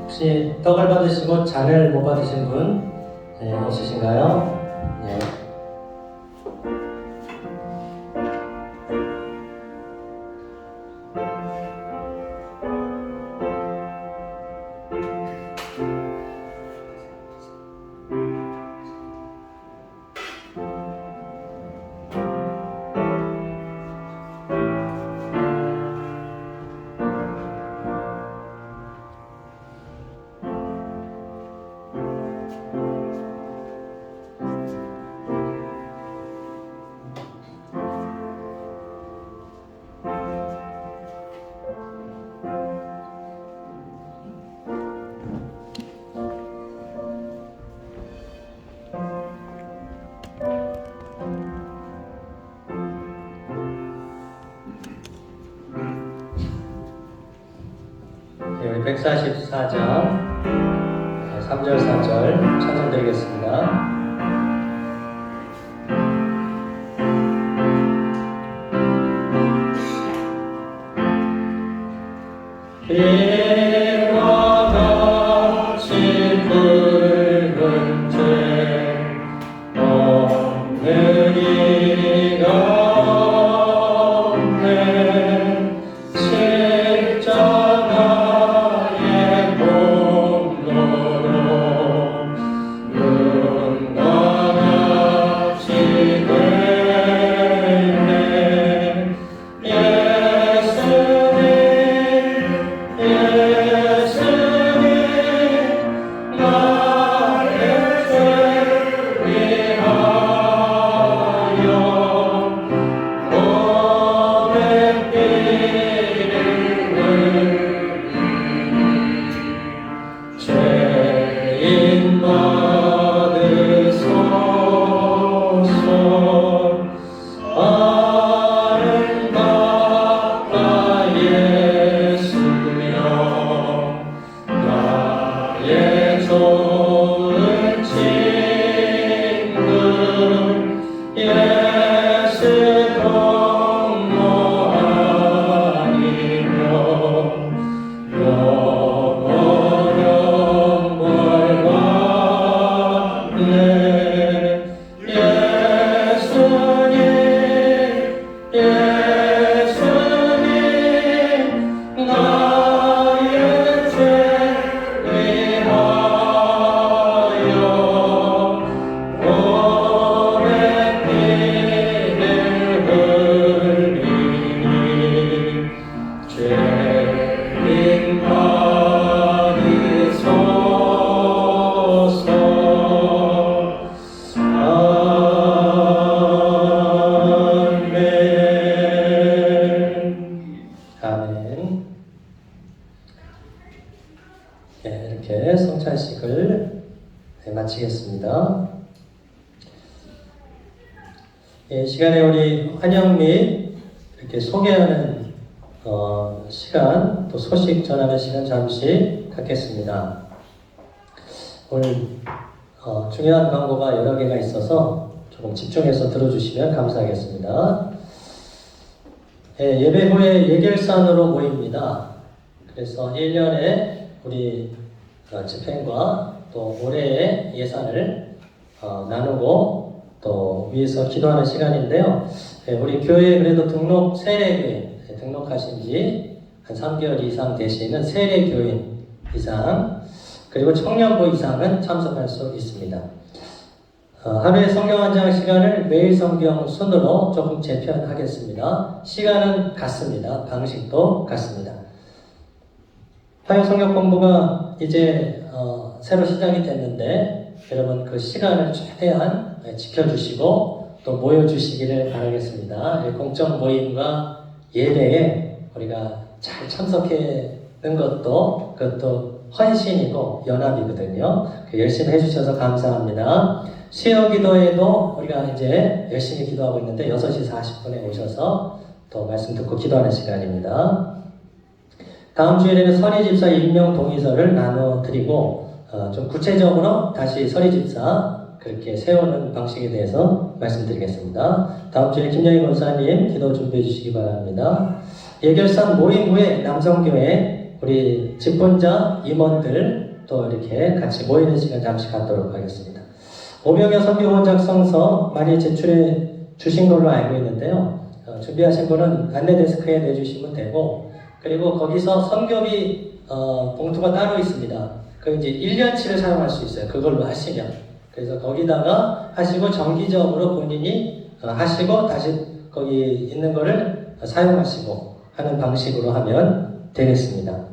혹시 떡을 받으시고 잔을 못 받으신 분 없으신가요? 네. 우리 144장 3절 4절 찬송 드리겠습니다. 비와 같이 붉은 죄 없는 이 가운데 십자가의 공로로 눈과 같이 되네. 예수님 나의 죄 위하여 몸에 피를 흘리니 죄인 받으소서. 아름답다 예수여 나의 좋은 친구 예수 동무 아니며 영원한 벌 받네. 예수님 나의 죄 위하여 몸에 피를 흘리니 죄인 받으소서. 아멘. 네, 이렇게 성찬식을 마치겠습니다. 시간에 우리 환영 및 이렇게 소개하는 시간, 또 소식 전하는 시간 잠시 갖겠습니다. 오늘 중요한 광고가 여러 개가 있어서 조금 집중해서 들어주시면 감사하겠습니다. 예배 후에 예결산으로 모입니다. 그래서 1년에 우리 집행과 또 올해의 예산을 나누고 또 위해서 기도하는 시간인데요. 우리 교회에 그래도 세례교회 등록하신 지 한 3개월 이상 되시는 세례교인 이상 그리고 청년부 이상은 참석할 수 있습니다. 하루에 성경 한 장 시간을 매일 성경 순으로 조금 재편하겠습니다. 시간은 같습니다. 방식도 같습니다. 화요 성경 공부가 이제 새로 시작이 됐는데 여러분 그 시간을 최대한 지켜주시고 또 모여주시기를 바라겠습니다. 공적 모임과 예배에 우리가 잘 참석하는 것도 그것도 헌신이고 연합이거든요. 열심히 해주셔서 감사합니다. 수요 기도에도 우리가 이제 열심히 기도하고 있는데 6시 40분에 오셔서 또 말씀 듣고 기도하는 시간입니다. 다음 주일에는 서리집사 임명 동의서를 나눠드리고 좀 구체적으로 다시 서리집사 그렇게 세우는 방식에 대해서 말씀드리겠습니다. 다음 주에 김영희 권사님 기도 준비해 주시기 바랍니다. 예결산 모임 후에 남성교회 우리 집권자 임원들 또 이렇게 같이 모이는 시간 잠시 갖도록 하겠습니다. 5명의 선교원 작성서 많이 제출해 주신 걸로 알고 있는데요. 준비하신 분은 안내 데스크에 내주시면 되고, 그리고 거기서 선교비 봉투가 따로 있습니다. 그 이제 1년치를 사용할 수 있어요. 그걸로 하시면. 그래서 거기다가 하시고 정기적으로 본인이 하시고 다시 거기 있는 거를 사용하시고 하는 방식으로 하면 되겠습니다.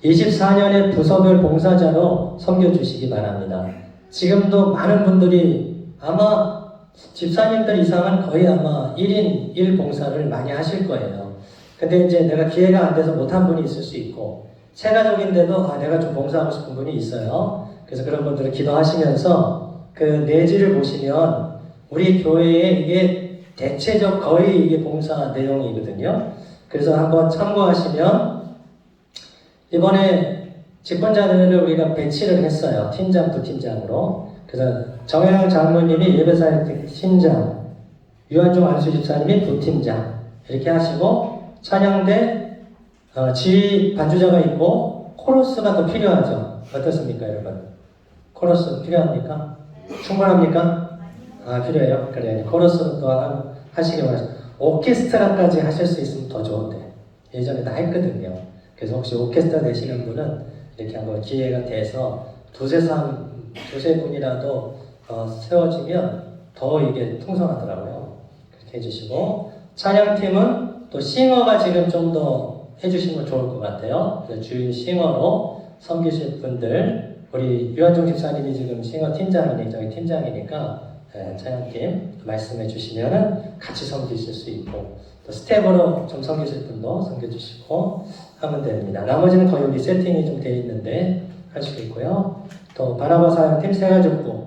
24년의 부서별 봉사자로 섬겨주시기 바랍니다. 지금도 많은 분들이 아마 집사님들 이상은 거의 아마 1인 1봉사를 많이 하실 거예요. 근데 이제 내가 기회가 안 돼서 못한 분이 있을 수 있고, 체가족인데도 내가 좀 봉사하고 싶은 분이 있어요. 그래서 그런 분들은 기도하시면서 그 내지를 보시면 우리 교회에 이게 대체적 거의 이게 봉사 내용이거든요. 그래서 한번 참고하시면, 이번에 집권자들을 우리가 배치를 했어요. 팀장, 부팀장으로. 그래서 정혜영 장로님이 예배사역 팀장, 유한종 안수집사님이 부팀장 이렇게 하시고, 찬양대 지휘 반주자가 있고 코러스가 더 필요하죠. 어떻습니까, 여러분? 코러스 필요합니까? 충분합니까? 필요해요. 그래, 코러스는 또 하시기 바랍니다. 오케스트라까지 하실 수 있으면 더 좋은데 예전에 다 했거든요. 그래서 혹시 오케스트라 되시는 분은 이렇게 한번 기회가 돼서 두세 분이라도 세워지면 더 이게 풍성하더라고요. 그렇게 해주시고, 찬양팀은 또 싱어가 지금 좀 더 해주시면 좋을 것 같아요. 그래서 주일 싱어로 섬기실 분들, 우리 유한종 집사님이 지금 싱어 팀장이니 저희 팀장이니까 찬양팀 말씀해 주시면은 같이 섬기실 수 있고, 또 스텝으로 좀 섬기실 분도 섬겨주시고 하면 됩니다. 나머지는 거의 우리 세팅이 좀 돼 있는데 할 수 있고요. 또 바나바 사역팀 세가족부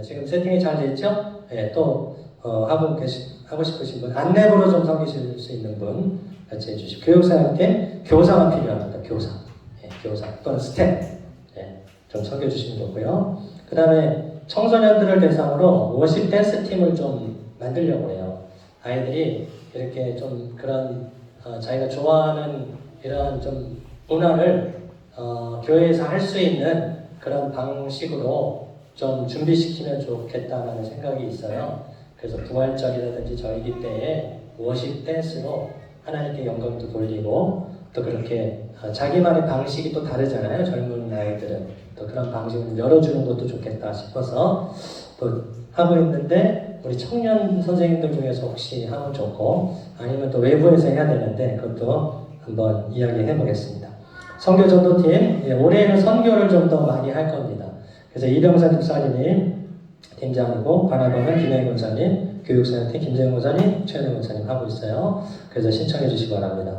지금 세팅이 잘 돼 있죠? 또 하고 싶으신 분, 안내부로 좀 섬기실 수 있는 분 같이 해주시고, 교육사역팀 교사가 필요합니다. 교사 또는 스텝 좀 섬겨주시면 좋고요. 그 다음에 청소년들을 대상으로 워십 댄스 팀을 좀 만들려고 해요. 아이들이 이렇게 좀 그런 자기가 좋아하는 이런 좀 문화를 교회에서 할 수 있는 그런 방식으로 좀 준비시키면 좋겠다는 생각이 있어요. 그래서 부활절이라든지 절기 때에 워십 댄스로 하나님께 영광도 돌리고, 또 그렇게 자기만의 방식이 또 다르잖아요. 젊은 아이들은 또 그런 방식을 열어주는 것도 좋겠다 싶어서 또 하고 있는데, 우리 청년 선생님들 중에서 혹시 하면 좋고, 아니면 또 외부에서 해야 되는데 그것도 한번 이야기해 보겠습니다. 선교 전도팀, 올해는 선교를 좀 더 많이 할 겁니다. 그래서 이병선 집사님이 팀장이고, 바나바는 김혜인 권사님, 교육사역팀 김재영 권사님, 최현영 권사님 하고 있어요. 그래서 신청해 주시기 바랍니다.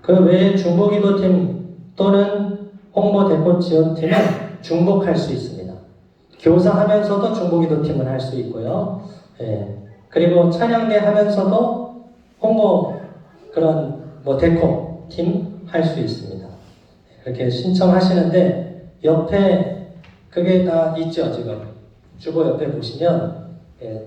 그 외에 중보기도팀 또는 홍보 대표 지원팀은 중복할 수 있습니다. 교사하면서도 중보기도팀을 할 수 있고요. 그리고 찬양대 하면서도 홍보 그런 데코 팀 할 수 있습니다. 그렇게 신청하시는데 옆에 그게 다 있죠. 지금 주보 옆에 보시면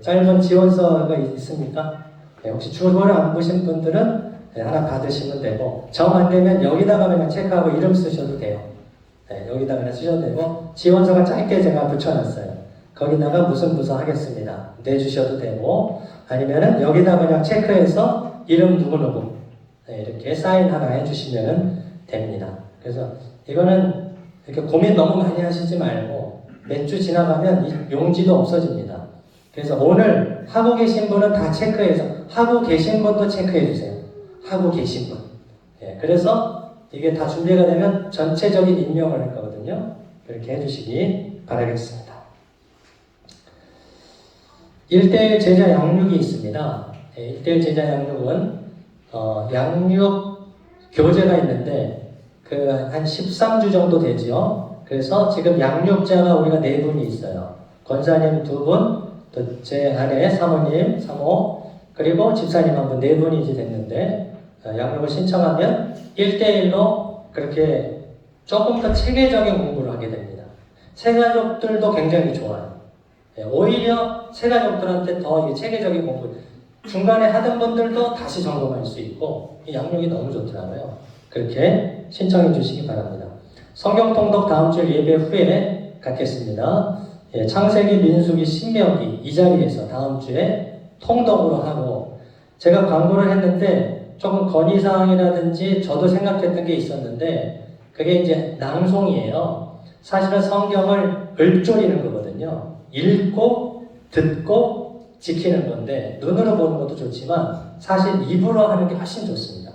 짧은 지원서가 있습니까? 혹시 주보를 안 보신 분들은 하나 받으시면 되고, 정 안 되면 여기다가 그냥 체크하고 이름 쓰셔도 돼요. 여기다가 그냥 쓰셔도 되고, 지원서가 짧게 제가 붙여놨어요. 거기다가 무슨 부서 하겠습니다 내주셔도 되고, 아니면은 여기다 그냥 체크해서 이름 누구누구 이렇게 사인 하나 해주시면 됩니다. 그래서 이거는 이렇게 고민 너무 많이 하시지 말고 몇 주 지나가면 이 용지도 없어집니다. 그래서 오늘 하고 계신 분은 다 체크해서, 하고 계신 분도 체크해 주세요. 하고 계신 분. 그래서 이게 다 준비가 되면 전체적인 임명을 할 거거든요. 그렇게 해주시기 바라겠습니다. 1:1 제자 양육이 있습니다. 1:1 제자 양육은 양육 교재가 있는데 한 13주 정도 되죠. 그래서 지금 양육자가 우리가 4분이 있어요. 권사님 2분, 또 제 아내 사모님, 사모, 그리고 집사님 1분, 4분이 이제 됐는데, 양육을 신청하면 1:1로 그렇게 조금 더 체계적인 공부를 하게 됩니다. 새가족들도 굉장히 좋아요. 오히려 새가족들한테 더 체계적인 공부, 중간에 하던 분들도 다시 점검할 수 있고, 이 양육이 너무 좋더라고요. 그렇게 신청해 주시기 바랍니다. 성경 통독 다음 주 예배 후에 갖겠습니다. 예, 창세기, 민수기, 신명기 이 자리에서 다음 주에 통독으로 하고, 제가 광고를 했는데 조금 건의사항이라든지 저도 생각했던 게 있었는데, 그게 이제 낭송이에요. 사실은 성경을 읊조리는 거거든요. 읽고 듣고 지키는 건데, 눈으로 보는 것도 좋지만 사실 입으로 하는 게 훨씬 좋습니다.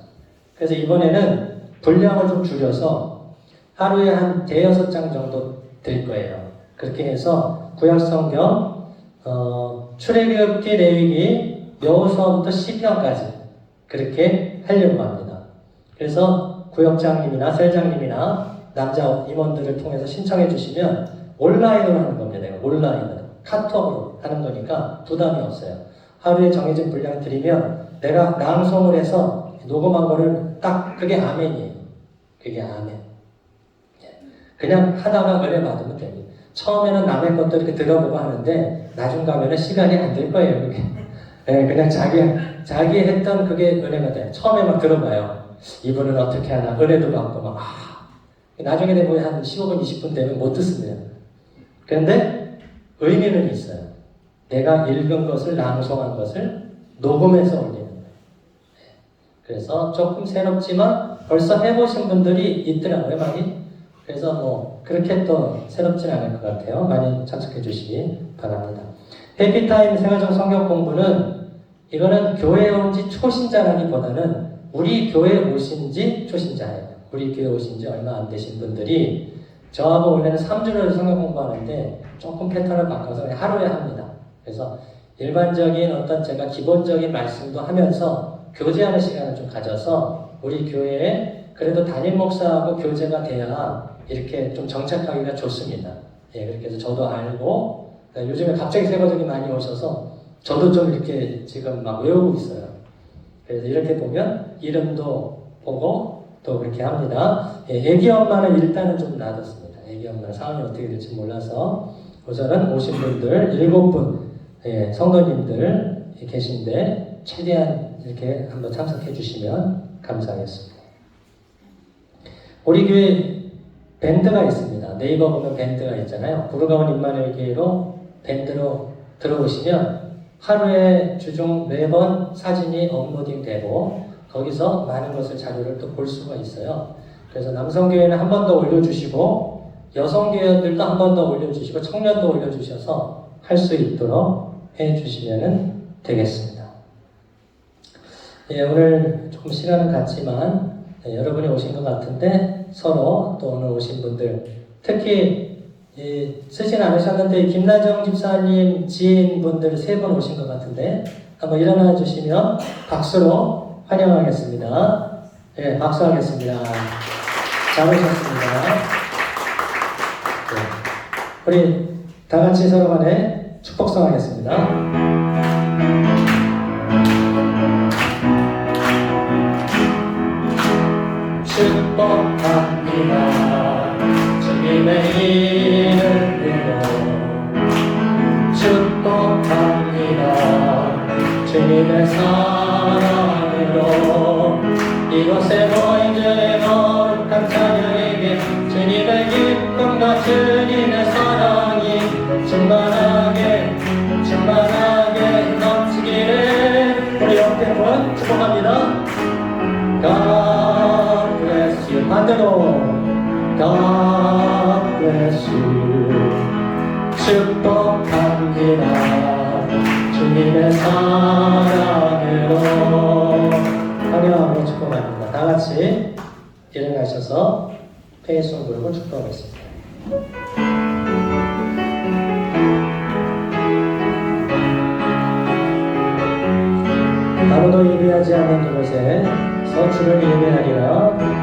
그래서 이번에는 분량을 좀 줄여서 하루에 한 5-6장 정도 될 거예요. 그렇게 해서 구약성경 출애굽기, 레위기, 여호수아부터 시편까지 그렇게 하려고 합니다. 그래서 구역장님이나 셀장님이나 남자 임원들을 통해서 신청해 주시면 온라인으로 하는 겁니다. 온라인으로 카톡으로 하는 거니까 부담이 없어요. 하루에 정해진 분량 드리면 내가 낭송을 해서 녹음한 거를 딱, 그게 아멘이에요. 그게 아멘. 그냥 하다가 은혜 받으면 됩니다. 처음에는 남의 것도 이렇게 들어보고 하는데 나중 가면은 시간이 안 될 거예요. 그게. 네, 그냥 자기 했던 그게 은혜가 돼요. 처음에 막 들어봐요. 이분은 어떻게 하나 은혜도 받고 막 나중에 되면 한 15분 20분 되면 못 듣습니다. 그런데 의미는 있어요. 내가 읽은 것을, 낭송한 것을 녹음해서 올리는 거예요. 그래서 조금 새롭지만 벌써 해보신 분들이 있더라고요, 많이. 그래서 뭐 그렇게 또 새롭진 않을 것 같아요. 많이 참석해 주시기 바랍니다. 해피타임 생활적 성경 공부는, 이거는 교회에 온 지 초신자라기보다는 우리 교회에 오신 지 초신자예요. 우리 교회에 오신 지 얼마 안 되신 분들이 저하고 원래는 3주를 성경 공부하는데 조금 패턴을 바꿔서 그냥 하루에 합니다. 그래서 일반적인 어떤 제가 기본적인 말씀도 하면서 교제하는 시간을 좀 가져서 우리 교회에 그래도 담임 목사하고 교제가 돼야 이렇게 좀 정착하기가 좋습니다. 예, 그렇게 해서 저도 알고, 요즘에 갑자기 새가족이 많이 오셔서 저도 좀 이렇게 지금 막 외우고 있어요. 그래서 이렇게 보면 이름도 보고 또 그렇게 합니다. 예, 애기 엄마는 일단은 좀 놔뒀습니다. 애기 엄마는 상황이 어떻게 될지 몰라서 우선은 오신 분들 7분 예, 성도님들 계신데 최대한 이렇게 한번 참석해 주시면 감사하겠습니다. 우리 교회 밴드가 있습니다. 네이버 보면 밴드가 있잖아요. 부르가온 임마누엘 교회로 밴드로 들어오시면 하루에 주중 4번 사진이 업로딩 되고 거기서 많은 것을 자료를 또 볼 수가 있어요. 그래서 남성교회는 한 번 더 올려주시고 여성교회들도 한 번 더 올려주시고 청년도 올려주셔서 할 수 있도록 해주시면 되겠습니다. 예, 오늘 조금 시간은 갔지만 여러분이 오신 것 같은데 서로 또 오늘 오신 분들 특히 쓰진 않으셨는데 김나정 집사님 지인분들 3분 오신 것 같은데 한번 일어나 주시면 박수로 환영하겠습니다. 예, 박수하겠습니다. 잘 오셨습니다. 네. 우리 다 같이 서로 간에 축복성 하겠습니다. 축복합니다. 주님의 이름으로 축복합니다. 주님의 사랑으로 이곳에 모인 주의 거룩한 자녀에게 주님의 기쁨과 주님의 사랑이 충만하게 넘치기를 우리 영태분 축복합니다. God bless you. 반대로 God bless you. 축복합니다. 주님의 사랑으로 환영하고 축복합니다. 다 같이 일어나셔서 페이송 그룹을 축복하겠습니다. 아무도 예배하지 않는 그곳에 서주를 예배하리라.